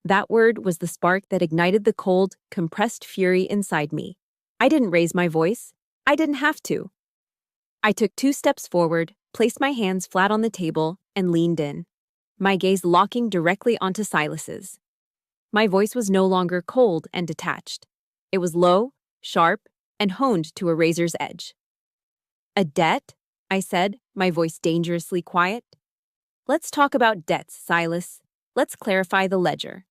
That word was the spark that ignited the cold, compressed fury inside me. I didn't raise my voice. I didn't have to. I took 2 steps forward, placed my hands flat on the table, and leaned in, my gaze locking directly onto Silas's. My voice was no longer cold and detached. It was low, sharp, and honed to a razor's edge. A debt? I said, my voice dangerously quiet. Let's talk about debts, Silas. Let's clarify the ledger.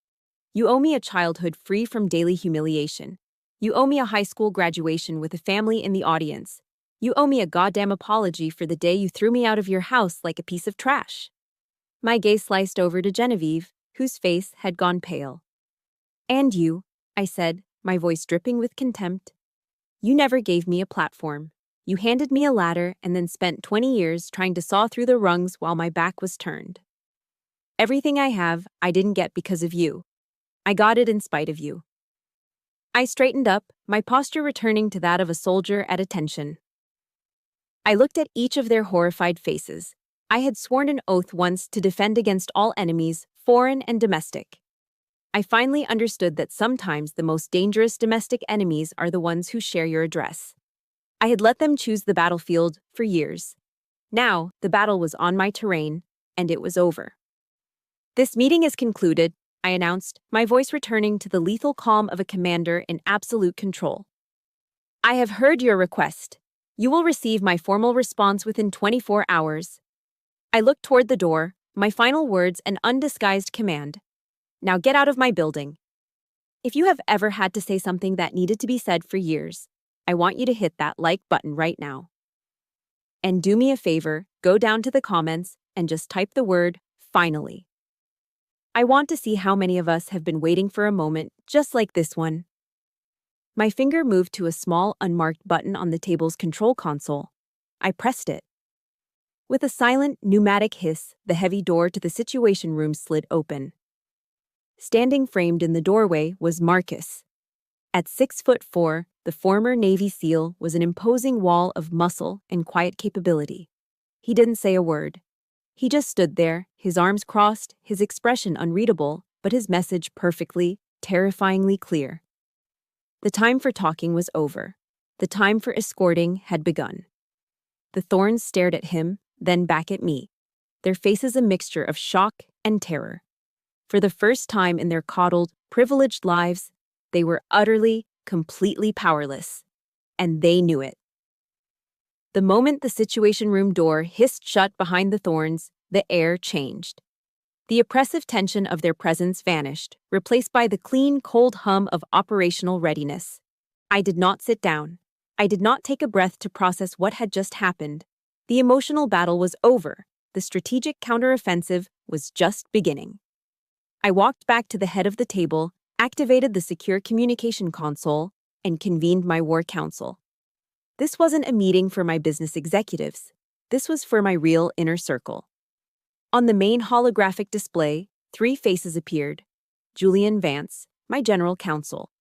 You owe me a childhood free from daily humiliation. You owe me a high school graduation with a family in the audience. You owe me a goddamn apology for the day you threw me out of your house like a piece of trash. My gaze sliced over to Genevieve, whose face had gone pale. And you, I said, my voice dripping with contempt. You never gave me a platform. You handed me a ladder and then spent 20 years trying to saw through the rungs while my back was turned. Everything I have, I didn't get because of you. I got it in spite of you. I straightened up, my posture returning to that of a soldier at attention. I looked at each of their horrified faces. I had sworn an oath once to defend against all enemies, foreign and domestic. I finally understood that sometimes the most dangerous domestic enemies are the ones who share your address. I had let them choose the battlefield for years. Now, the battle was on my terrain, and it was over. This meeting is concluded, I announced, my voice returning to the lethal calm of a commander in absolute control. I have heard your request. You will receive my formal response within 24 hours. I looked toward the door, my final words an undisguised command. Now get out of my building. If you have ever had to say something that needed to be said for years, I want you to hit that like button right now. And do me a favor, go down to the comments and just type the word, finally. I want to see how many of us have been waiting for a moment just like this one. My finger moved to a small unmarked button on the table's control console. I pressed it. With a silent, pneumatic hiss, the heavy door to the Situation Room slid open. Standing framed in the doorway was Marcus. At 6'4", the former Navy SEAL was an imposing wall of muscle and quiet capability. He didn't say a word. He just stood there, his arms crossed, his expression unreadable, but his message perfectly, terrifyingly clear. The time for talking was over. The time for escorting had begun. The Thorns stared at him, then back at me, their faces a mixture of shock and terror. For the first time in their coddled, privileged lives, they were utterly, completely powerless. And they knew it. The moment the Situation Room door hissed shut behind the Thorns, the air changed. The oppressive tension of their presence vanished, replaced by the clean, cold hum of operational readiness. I did not sit down. I did not take a breath to process what had just happened. The emotional battle was over. The strategic counteroffensive was just beginning. I walked back to the head of the table, activated the secure communication console, and convened my war council. This wasn't a meeting for my business executives. This was for my real inner circle. On the main holographic display, 3 faces appeared. Julian Vance, my general counsel.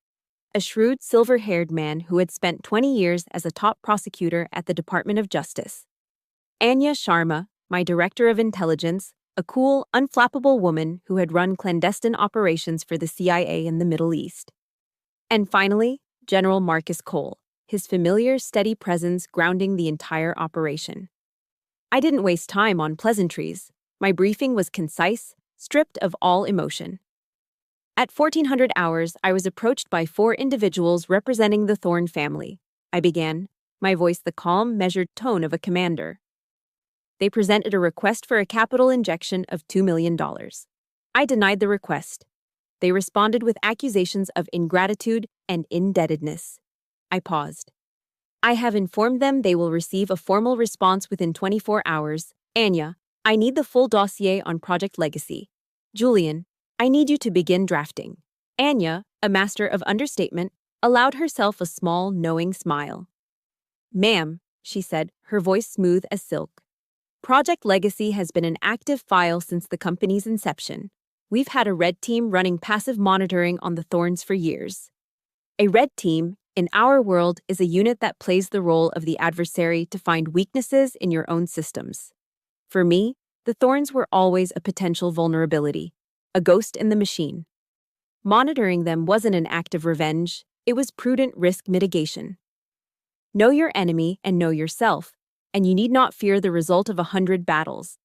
A shrewd, silver-haired man who had spent 20 years as a top prosecutor at the Department of Justice. Anya Sharma, my director of intelligence, a cool, unflappable woman who had run clandestine operations for the CIA in the Middle East. And finally, General Marcus Cole, his familiar, steady presence grounding the entire operation. I didn't waste time on pleasantries. My briefing was concise, stripped of all emotion. At 1400 hours, I was approached by 4 individuals representing the Thorn family. I began, my voice the calm, measured tone of a commander. They presented a request for a capital injection of $2 million. I denied the request. They responded with accusations of ingratitude and indebtedness. I paused. I have informed them they will receive a formal response within 24 hours. Anya, I need the full dossier on Project Legacy. Julian, I need you to begin drafting. Anya, a master of understatement, allowed herself a small, knowing smile. Ma'am, she said, her voice smooth as silk. Project Legacy has been an active file since the company's inception. We've had a red team running passive monitoring on the Thorns for years. A red team, in our world, is a unit that plays the role of the adversary to find weaknesses in your own systems. For me, the Thorns were always a potential vulnerability, a ghost in the machine. Monitoring them wasn't an act of revenge, it was prudent risk mitigation. Know your enemy and know yourself, and you need not fear the result of 100 battles.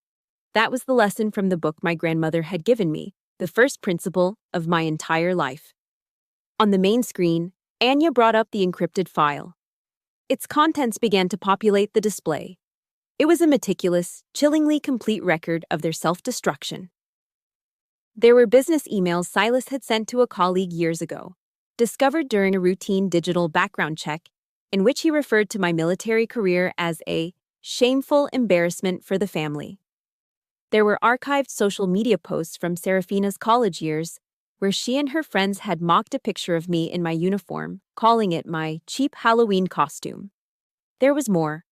That was the lesson from the book my grandmother had given me, the first principle of my entire life. On the main screen, Anya brought up the encrypted file. Its contents began to populate the display. It was a meticulous, chillingly complete record of their self-destruction. There were business emails Silas had sent to a colleague years ago, discovered during a routine digital background check, in which he referred to my military career as a shameful embarrassment for the family. There were archived social media posts from Serafina's college years, where she and her friends had mocked a picture of me in my uniform, calling it my cheap Halloween costume. There was more.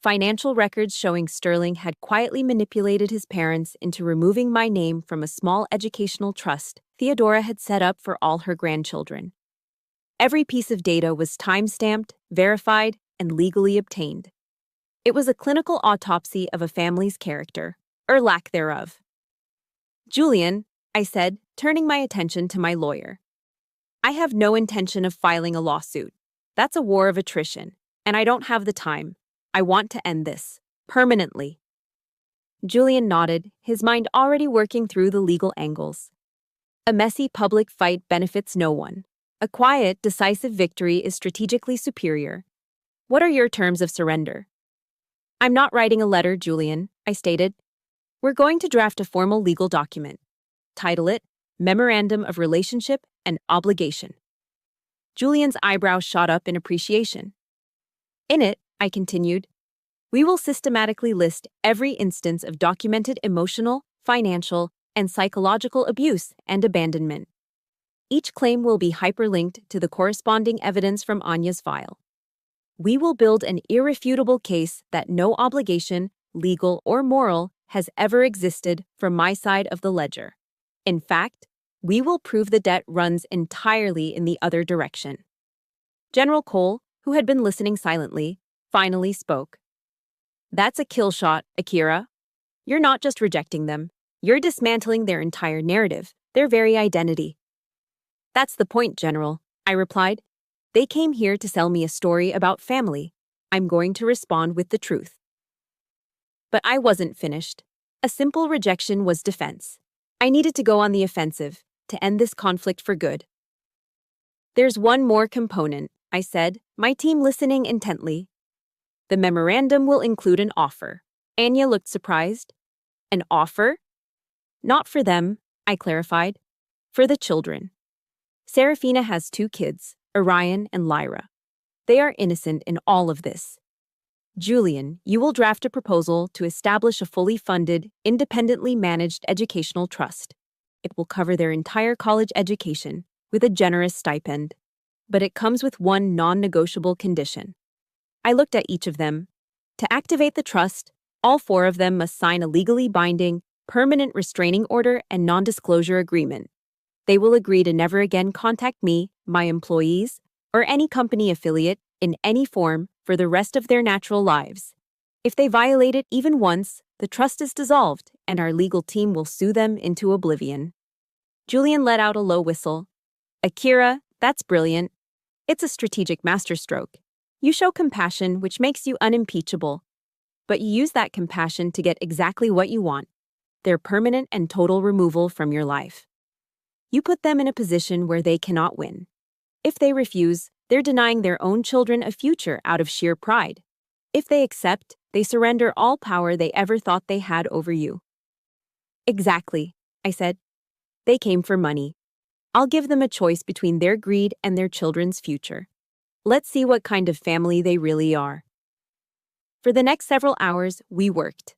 Financial records showing Sterling had quietly manipulated his parents into removing my name from a small educational trust Theodora had set up for all her grandchildren. Every piece of data was time-stamped, verified, and legally obtained. It was a clinical autopsy of a family's character, or lack thereof. Julian, I said, turning my attention to my lawyer. I have no intention of filing a lawsuit. That's a war of attrition, and I don't have the time. I want to end this, permanently. Julian nodded, his mind already working through the legal angles. A messy public fight benefits no one. A quiet, decisive victory is strategically superior. What are your terms of surrender? I'm not writing a letter, Julian, I stated. We're going to draft a formal legal document. Title it Memorandum of Relationship and Obligation. Julian's eyebrows shot up in appreciation. In it, I continued, we will systematically list every instance of documented emotional, financial, and psychological abuse and abandonment. Each claim will be hyperlinked to the corresponding evidence from Anya's file. We will build an irrefutable case that no obligation, legal or moral, has ever existed from my side of the ledger. In fact, we will prove the debt runs entirely in the other direction. General Cole, who had been listening silently, finally spoke. That's a kill shot, Akira. You're not just rejecting them. You're dismantling their entire narrative, their very identity. That's the point, General, I replied. They came here to sell me a story about family. I'm going to respond with the truth. But I wasn't finished. A simple rejection was defense. I needed to go on the offensive, to end this conflict for good. There's one more component, I said, my team listening intently. The memorandum will include an offer. Anya looked surprised. An offer? Not for them, I clarified. For the children. Serafina has 2 kids, Orion and Lyra. They are innocent in all of this. Julian, you will draft a proposal to establish a fully funded, independently managed educational trust. It will cover their entire college education, with a generous stipend. But it comes with one non-negotiable condition. I looked at each of them. To activate the trust, all 4 of them must sign a legally binding, permanent restraining order and non-disclosure agreement. They will agree to never again contact me, my employees, or any company affiliate in any form for the rest of their natural lives. If they violate it even once, the trust is dissolved and our legal team will sue them into oblivion. Julian let out a low whistle. Akira, that's brilliant. It's a strategic masterstroke. You show compassion, which makes you unimpeachable. But you use that compassion to get exactly what you want, their permanent and total removal from your life. You put them in a position where they cannot win. If they refuse, they're denying their own children a future out of sheer pride. If they accept, they surrender all power they ever thought they had over you. Exactly, I said. They came for money. I'll give them a choice between their greed and their children's future. Let's see what kind of family they really are. For the next several hours, we worked.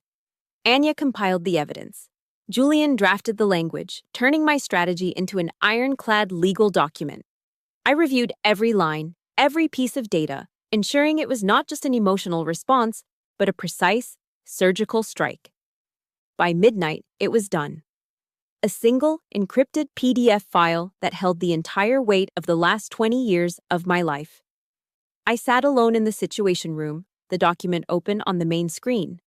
Anya compiled the evidence. Julian drafted the language, turning my strategy into an ironclad legal document. I reviewed every line, every piece of data, ensuring it was not just an emotional response, but a precise, surgical strike. By midnight, it was done. A single, encrypted PDF file that held the entire weight of the last 20 years of my life. I sat alone in the situation room, the document open on the main screen.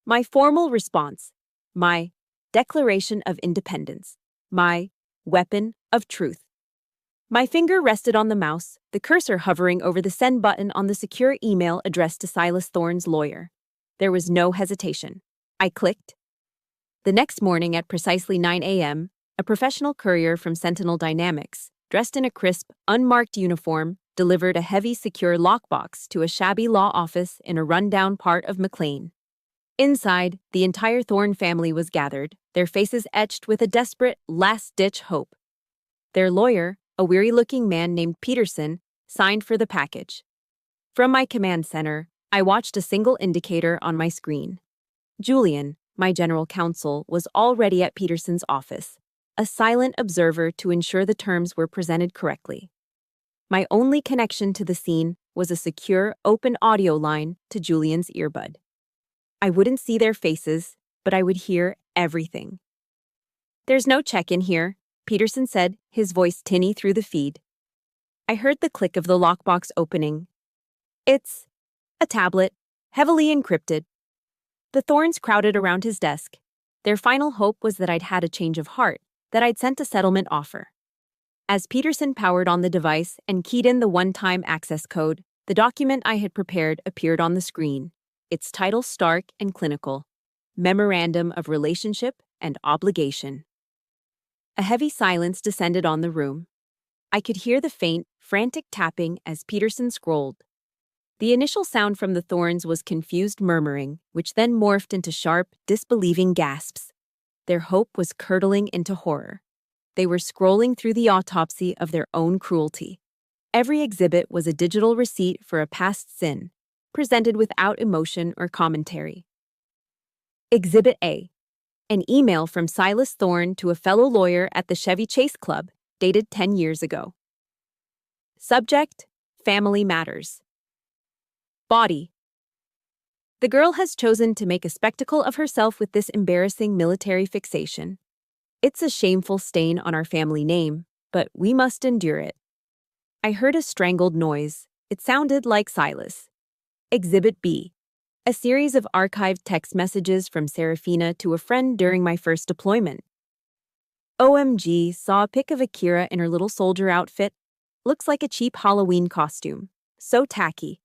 My formal response, my Declaration of Independence, my weapon of truth. My finger rested on the mouse, the cursor hovering over the send button on the secure email addressed to Silas Thorne's lawyer. There was no hesitation. I clicked. The next morning at precisely 9 a.m., a professional courier from Sentinel Dynamics, dressed in a crisp, unmarked uniform, delivered a heavy, secure lockbox to a shabby law office in a rundown part of McLean. Inside, the entire Thorne family was gathered, their faces etched with a desperate, last-ditch hope. Their lawyer, a weary-looking man named Peterson, signed for the package. From my command center, I watched a single indicator on my screen. Julian, my general counsel, was already at Peterson's office, a silent observer to ensure the terms were presented correctly. My only connection to the scene was a secure, open audio line to Julian's earbud. I wouldn't see their faces, but I would hear everything. There's no check-in here, Peterson said, his voice tinny through the feed. I heard the click of the lockbox opening. It's a tablet, heavily encrypted. The Thornes crowded around his desk. Their final hope was that I'd had a change of heart, that I'd sent a settlement offer. As Peterson powered on the device and keyed in the one-time access code, the document I had prepared appeared on the screen, its title stark and clinical, Memorandum of Relationship and Obligation. A heavy silence descended on the room. I could hear the faint, frantic tapping as Peterson scrolled. The initial sound from the thorns was confused murmuring, which then morphed into sharp, disbelieving gasps. Their hope was curdling into horror. They were scrolling through the autopsy of their own cruelty. Every exhibit was a digital receipt for a past sin, presented without emotion or commentary. Exhibit A. An email from Silas Thorne to a fellow lawyer at the Chevy Chase Club, dated 10 years ago. Subject: Family Matters. Body: The girl has chosen to make a spectacle of herself with this embarrassing military fixation. It's a shameful stain on our family name, but we must endure it. I heard a strangled noise. It sounded like Silas. Exhibit B. A series of archived text messages from Serafina to a friend during my first deployment. OMG, saw a pic of Akira in her little soldier outfit. Looks like a cheap Halloween costume. So tacky.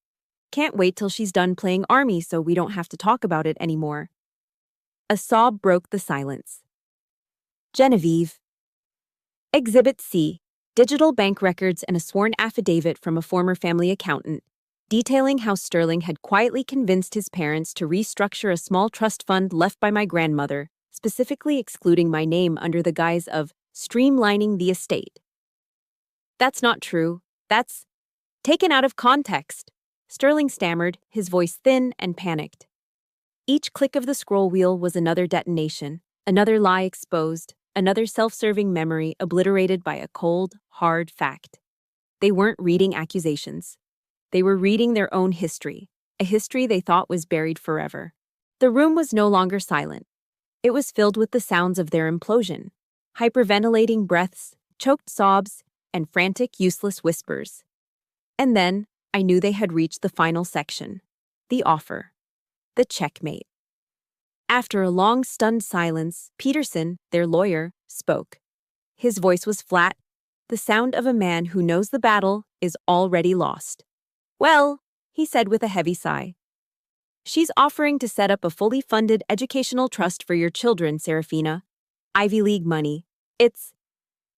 Can't wait till she's done playing army so we don't have to talk about it anymore. A sob broke the silence. Genevieve. Exhibit C. Digital bank records and a sworn affidavit from a former family accountant, detailing how Sterling had quietly convinced his parents to restructure a small trust fund left by my grandmother, specifically excluding my name under the guise of streamlining the estate. That's not true. That's taken out of context, Sterling stammered, his voice thin and panicked. Each click of the scroll wheel was another detonation, another lie exposed, another self-serving memory obliterated by a cold, hard fact. They weren't reading accusations. They were reading their own history, a history they thought was buried forever. The room was no longer silent. It was filled with the sounds of their implosion, hyperventilating breaths, choked sobs, and frantic, useless whispers. And then, I knew they had reached the final section. The offer. The checkmate. After a long, stunned silence, Peterson, their lawyer, spoke. His voice was flat, the sound of a man who knows the battle is already lost. Well, he said with a heavy sigh. She's offering to set up a fully funded educational trust for your children, Serafina. Ivy League money. It's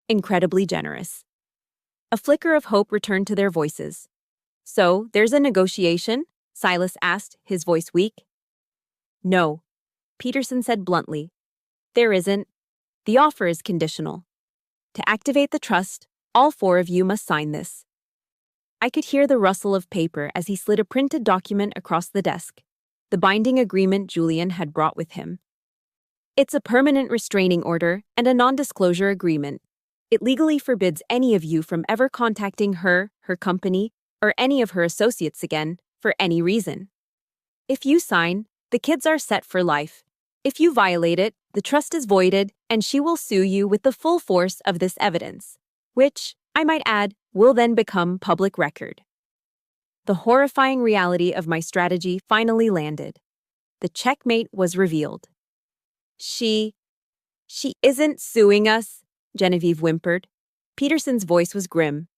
incredibly generous. A flicker of hope returned to their voices. So, there's a negotiation? Silas asked, his voice weak. No, Peterson said bluntly. There isn't. The offer is conditional. To activate the trust, all four of you must sign this. I could hear the rustle of paper as he slid a printed document across the desk, the binding agreement Julian had brought with him. It's a permanent restraining order and a non-disclosure agreement. It legally forbids any of you from ever contacting her, her company, or any of her associates again, for any reason. If you sign, the kids are set for life. If you violate it, the trust is voided, and she will sue you with the full force of this evidence, which, I might add, will then become public record. The horrifying reality of my strategy finally landed. The checkmate was revealed. She isn't suing us, Genevieve whimpered. Peterson's voice was grim.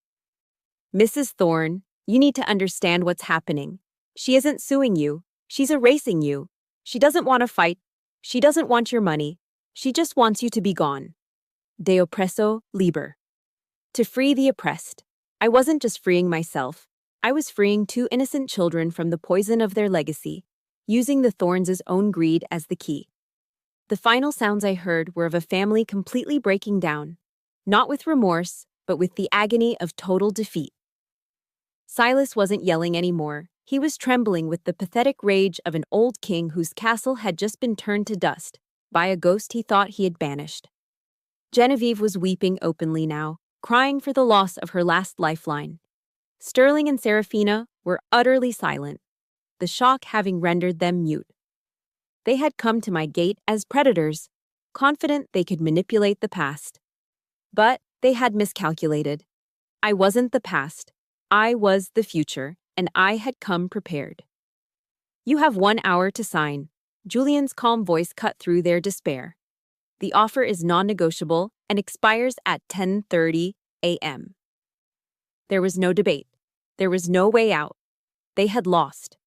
Mrs. Thorne, you need to understand what's happening. She isn't suing you. She's erasing you. She doesn't want to fight. She doesn't want your money. She just wants you to be gone. De oppresso liber. To free the oppressed. I wasn't just freeing myself. I was freeing two innocent children from the poison of their legacy, using the Thorns' own greed as the key. The final sounds I heard were of a family completely breaking down, not with remorse, but with the agony of total defeat. Silas wasn't yelling anymore. He was trembling with the pathetic rage of an old king whose castle had just been turned to dust by a ghost he thought he had banished. Genevieve was weeping openly now, crying for the loss of her last lifeline. Sterling and Serafina were utterly silent, the shock having rendered them mute. They had come to my gate as predators, confident they could manipulate the past. But they had miscalculated. I wasn't the past. I was the future, and I had come prepared. You have 1 hour to sign. Julian's calm voice cut through their despair. The offer is non-negotiable and expires at 10:30 a.m. There was no debate. There was no way out. They had lost.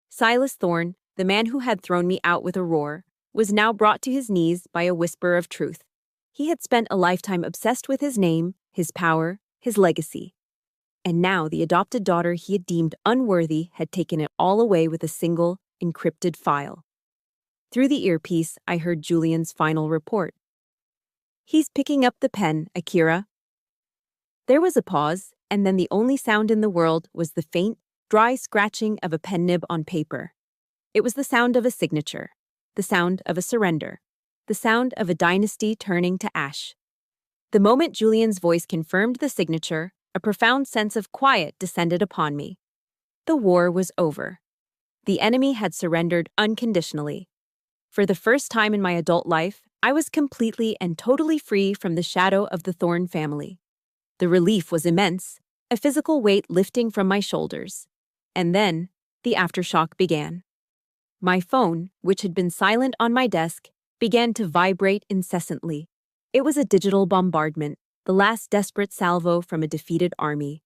Silas Thorne, the man who had thrown me out with a roar, was now brought to his knees by a whisper of truth. He had spent a lifetime obsessed with his name, his power, his legacy. And now the adopted daughter he had deemed unworthy had taken it all away with a single, encrypted file. Through the earpiece, I heard Julian's final report. "He's picking up the pen, Akira." There was a pause, and then the only sound in the world was the faint, dry scratching of a pen nib on paper. It was the sound of a signature, the sound of a surrender, the sound of a dynasty turning to ash. The moment Julian's voice confirmed the signature, a profound sense of quiet descended upon me. The war was over. The enemy had surrendered unconditionally. For the first time in my adult life, I was completely and totally free from the shadow of the Thorne family. The relief was immense, a physical weight lifting from my shoulders. And then, the aftershock began. My phone, which had been silent on my desk, began to vibrate incessantly. It was a digital bombardment, the last desperate salvo from a defeated army.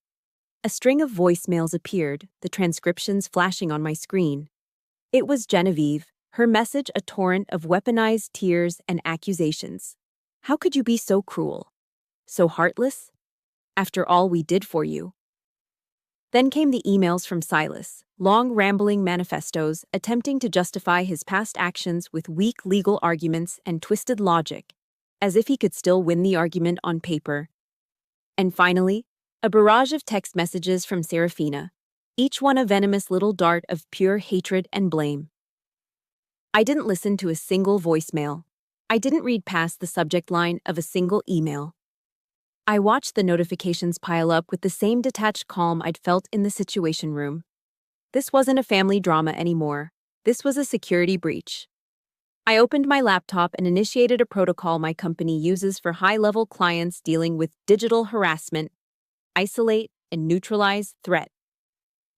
A string of voicemails appeared, the transcriptions flashing on my screen. It was Genevieve, her message a torrent of weaponized tears and accusations. "How could you be so cruel? So heartless? After all we did for you." Then came the emails from Silas, long rambling manifestos attempting to justify his past actions with weak legal arguments and twisted logic, as if he could still win the argument on paper. And finally, a barrage of text messages from Serafina, each one a venomous little dart of pure hatred and blame. I didn't listen to a single voicemail. I didn't read past the subject line of a single email. I watched the notifications pile up with the same detached calm I'd felt in the Situation Room. This wasn't a family drama anymore. This was a security breach. I opened my laptop and initiated a protocol my company uses for high-level clients dealing with digital harassment: isolate and neutralize threat.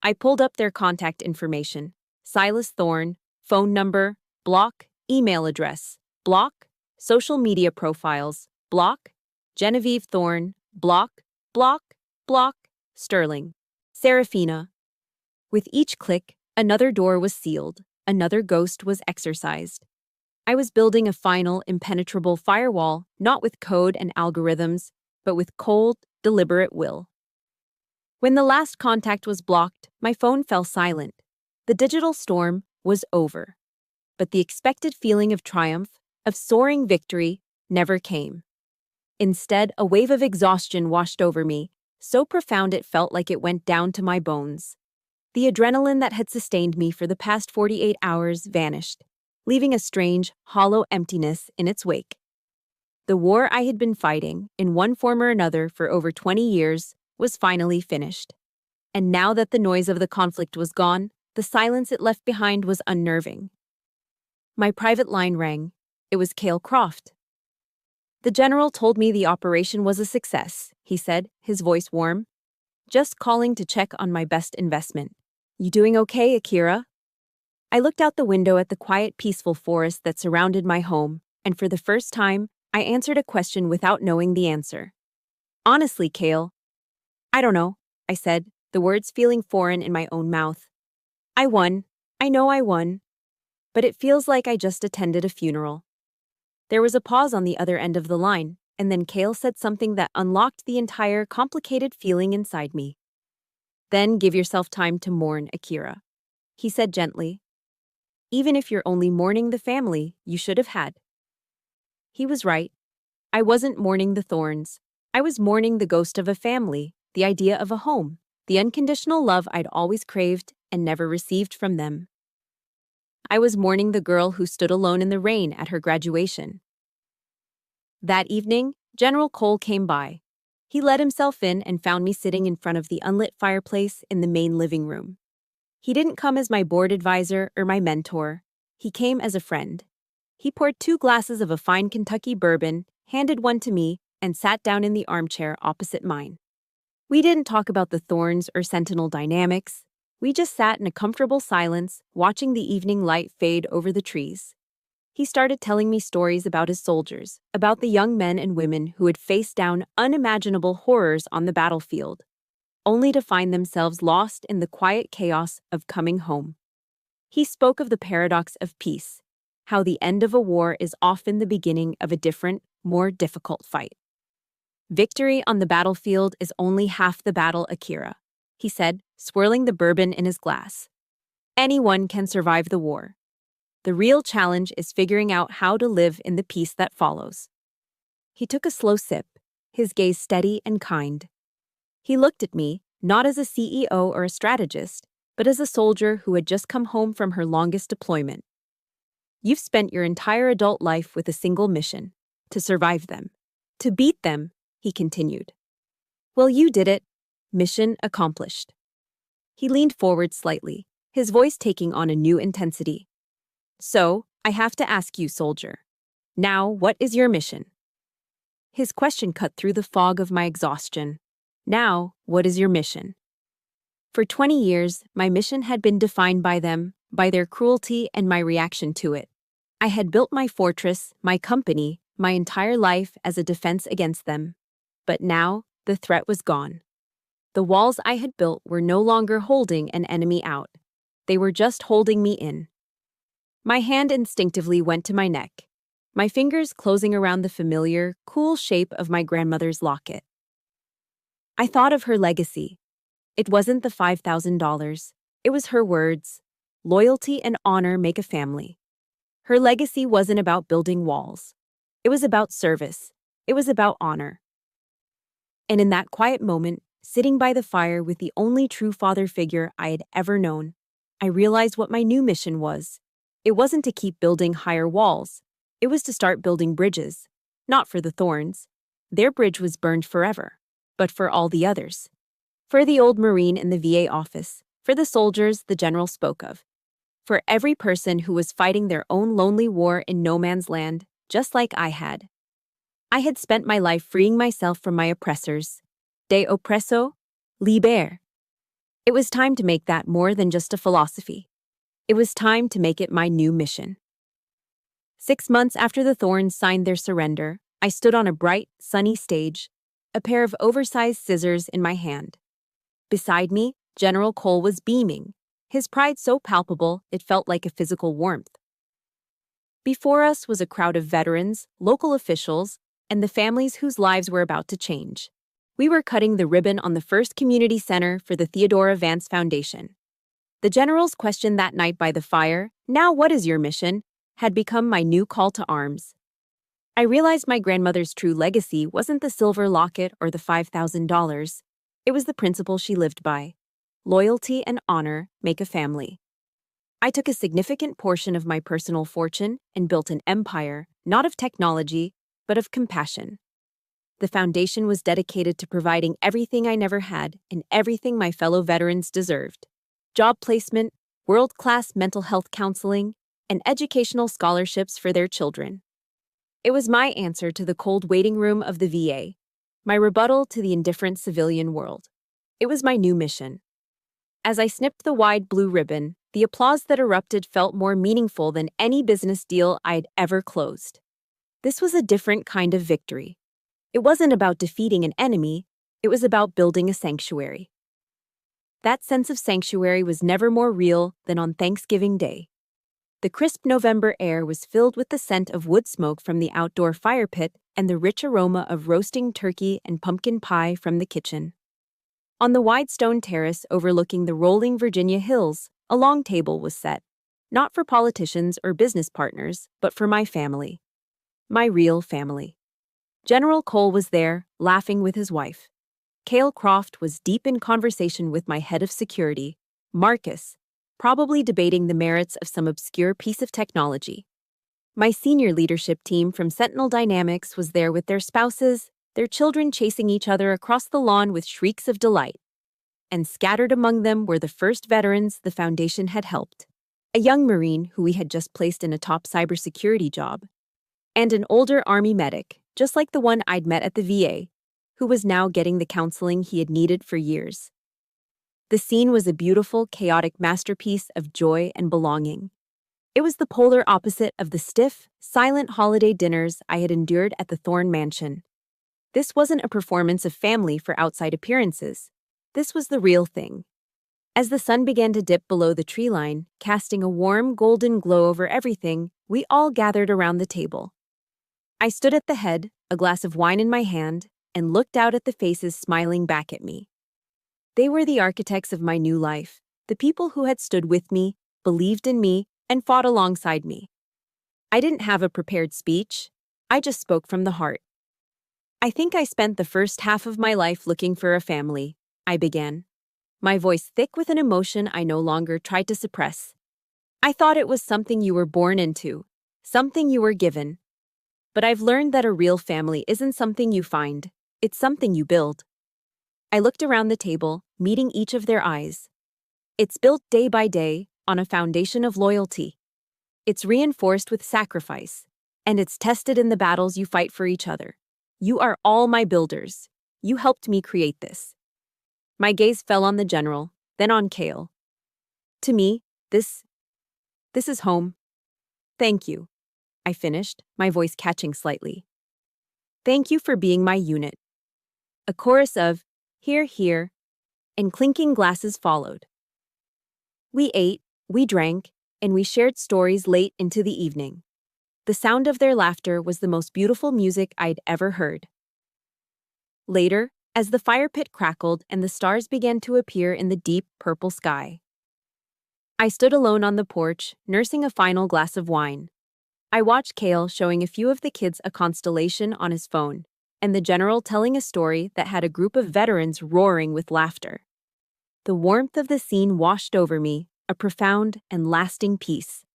I pulled up their contact information: Silas Thorne, phone number, block, email address, block, social media profiles, block, Genevieve Thorne, block, block, block, Sterling, Serafina. With each click, another door was sealed, another ghost was exorcised. I was building a final, impenetrable firewall, not with code and algorithms, but with cold, deliberate will. When the last contact was blocked, my phone fell silent. The digital storm was over. But the expected feeling of triumph, of soaring victory, never came. Instead, a wave of exhaustion washed over me, so profound it felt like it went down to my bones. The adrenaline that had sustained me for the past 48 hours vanished, leaving a strange, hollow emptiness in its wake. The war I had been fighting, in one form or another, for over 20 years, was finally finished. And now that the noise of the conflict was gone, the silence it left behind was unnerving. My private line rang. It was Cale Croft. "The general told me the operation was a success," he said, his voice warm. "Just calling to check on my best investment. You doing okay, Akira?" I looked out the window at the quiet, peaceful forest that surrounded my home, and for the first time, I answered a question without knowing the answer. "Honestly, Cale, I don't know," I said, the words feeling foreign in my own mouth. "I won. I know I won. But it feels like I just attended a funeral." There was a pause on the other end of the line, and then Cale said something that unlocked the entire complicated feeling inside me. "Then give yourself time to mourn, Akira," he said gently. "Even if you're only mourning the family you should have had." He was right. I wasn't mourning the Thorns. I was mourning the ghost of a family, the idea of a home, the unconditional love I'd always craved and never received from them. I was mourning the girl who stood alone in the rain at her graduation. That evening, General Cole came by. He let himself in and found me sitting in front of the unlit fireplace in the main living room. He didn't come as my board advisor or my mentor. He came as a friend. He poured 2 glasses of a fine Kentucky bourbon, handed one to me, and sat down in the armchair opposite mine. We didn't talk about the Thorns or Sentinel dynamics. We just sat in a comfortable silence, watching the evening light fade over the trees. He started telling me stories about his soldiers, about the young men and women who had faced down unimaginable horrors on the battlefield, only to find themselves lost in the quiet chaos of coming home. He spoke of the paradox of peace, how the end of a war is often the beginning of a different, more difficult fight. Victory on the battlefield is only half the battle, Akira, he said, swirling the bourbon in his glass. Anyone can survive the war. The real challenge is figuring out how to live in the peace that follows. He took a slow sip, his gaze steady and kind. He looked at me, not as a CEO or a strategist, but as a soldier who had just come home from her longest deployment. You've spent your entire adult life with a single mission: to survive them. To beat them, he continued. Well, you did it. Mission accomplished. He leaned forward slightly, his voice taking on a new intensity. So, I have to ask you, soldier. Now, what is your mission? His question cut through the fog of my exhaustion. Now, what is your mission? For 20 years, my mission had been defined by them, by their cruelty and my reaction to it. I had built my fortress, my company, my entire life as a defense against them. But now, the threat was gone. The walls I had built were no longer holding an enemy out. They were just holding me in. My hand instinctively went to my neck, my fingers closing around the familiar, cool shape of my grandmother's locket. I thought of her legacy. It wasn't the $5,000. It was her words. Loyalty and honor make a family. Her legacy wasn't about building walls. It was about service. It was about honor. And in that quiet moment, sitting by the fire with the only true father figure I had ever known, I realized what my new mission was. It wasn't to keep building higher walls. It was to start building bridges. Not for the Thorns. Their bridge was burned forever. But for all the others. For the old Marine in the VA office. For the soldiers the general spoke of. For every person who was fighting their own lonely war in no man's land, just like I had. I had spent my life freeing myself from my oppressors. De oppresso, liber. It was time to make that more than just a philosophy. It was time to make it my new mission. 6 months after the Thorns signed their surrender, I stood on a bright, sunny stage, a pair of oversized scissors in my hand. Beside me, General Cole was beaming, his pride so palpable it felt like a physical warmth. Before us was a crowd of veterans, local officials, and the families whose lives were about to change. We were cutting the ribbon on the first community center for the Theodora Vance Foundation. The general's question that night by the fire, "Now what is your mission?" had become my new call to arms. I realized my grandmother's true legacy wasn't the silver locket or the $5,000. It was the principle she lived by. Loyalty and honor make a family. I took a significant portion of my personal fortune and built an empire, not of technology, but of compassion. The foundation was dedicated to providing everything I never had and everything my fellow veterans deserved. Job placement, world-class mental health counseling, and educational scholarships for their children. It was my answer to the cold waiting room of the VA, my rebuttal to the indifferent civilian world. It was my new mission. As I snipped the wide blue ribbon, the applause that erupted felt more meaningful than any business deal I'd ever closed. This was a different kind of victory. It wasn't about defeating an enemy, it was about building a sanctuary. That sense of sanctuary was never more real than on Thanksgiving Day. The crisp November air was filled with the scent of wood smoke from the outdoor fire pit and the rich aroma of roasting turkey and pumpkin pie from the kitchen. On the wide stone terrace overlooking the rolling Virginia hills, a long table was set, not for politicians or business partners, but for my family. My real family. General Cole was there, laughing with his wife. Cale Croft was deep in conversation with my head of security, Marcus, probably debating the merits of some obscure piece of technology. My senior leadership team from Sentinel Dynamics was there with their spouses, their children chasing each other across the lawn with shrieks of delight. And scattered among them were the first veterans the Foundation had helped. A young Marine who we had just placed in a top cybersecurity job, and an older Army medic, just like the one I'd met at the VA, who was now getting the counseling he had needed for years. The scene was a beautiful, chaotic masterpiece of joy and belonging. It was the polar opposite of the stiff, silent holiday dinners I had endured at the Thorn Mansion. This wasn't a performance of family for outside appearances. This was the real thing. As the sun began to dip below the tree line, casting a warm, golden glow over everything, we all gathered around the table. I stood at the head, a glass of wine in my hand, and looked out at the faces smiling back at me. They were the architects of my new life, the people who had stood with me, believed in me, and fought alongside me. I didn't have a prepared speech. I just spoke from the heart. I think I spent the first half of my life looking for a family, I began, my voice thick with an emotion I no longer tried to suppress. I thought it was something you were born into, something you were given. But I've learned that a real family isn't something you find, it's something you build. I looked around the table, meeting each of their eyes. It's built day by day, on a foundation of loyalty. It's reinforced with sacrifice, and it's tested in the battles you fight for each other. You are all my builders. You helped me create this. My gaze fell on the general, then on Kale. To me, this is home. Thank you, I finished, my voice catching slightly. Thank you for being my unit. A chorus of, "Hear, hear," and clinking glasses followed. We ate, we drank, and we shared stories late into the evening. The sound of their laughter was the most beautiful music I'd ever heard. Later, as the fire pit crackled and the stars began to appear in the deep purple sky, I stood alone on the porch, nursing a final glass of wine. I watched Kale showing a few of the kids a constellation on his phone, and the general telling a story that had a group of veterans roaring with laughter. The warmth of the scene washed over me, a profound and lasting peace.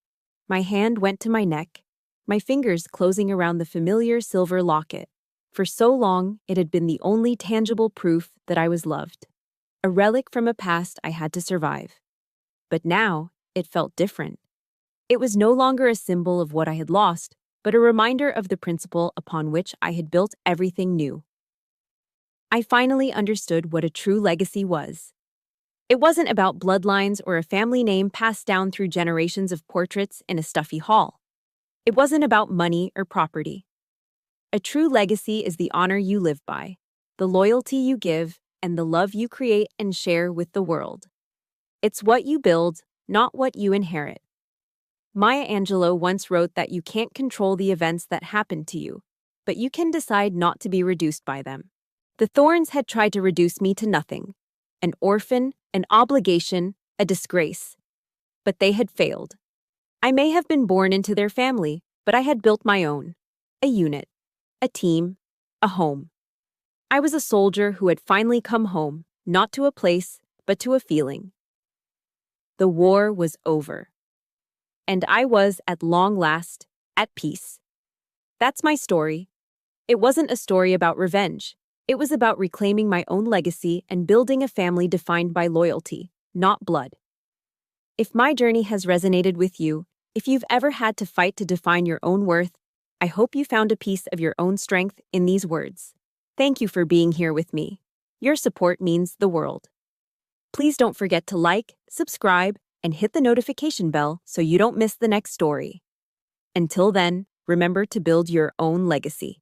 My hand went to my neck, my fingers closing around the familiar silver locket. For so long, it had been the only tangible proof that I was loved, a relic from a past I had to survive. But now, it felt different. It was no longer a symbol of what I had lost, but a reminder of the principle upon which I had built everything new. I finally understood what a true legacy was. It wasn't about bloodlines or a family name passed down through generations of portraits in a stuffy hall. It wasn't about money or property. A true legacy is the honor you live by, the loyalty you give, and the love you create and share with the world. It's what you build, not what you inherit. Maya Angelou once wrote that you can't control the events that happen to you, but you can decide not to be reduced by them. The thorns had tried to reduce me to nothing, an orphan, an obligation, a disgrace. But they had failed. I may have been born into their family, but I had built my own, a unit, a team, a home. I was a soldier who had finally come home, not to a place, but to a feeling. The war was over. And I was, at long last, at peace. That's my story. It wasn't a story about revenge. It was about reclaiming my own legacy and building a family defined by loyalty, not blood. If my journey has resonated with you, if you've ever had to fight to define your own worth, I hope you found a piece of your own strength in these words. Thank you for being here with me. Your support means the world. Please don't forget to like, subscribe, and hit the notification bell so you don't miss the next story. Until then, remember to build your own legacy.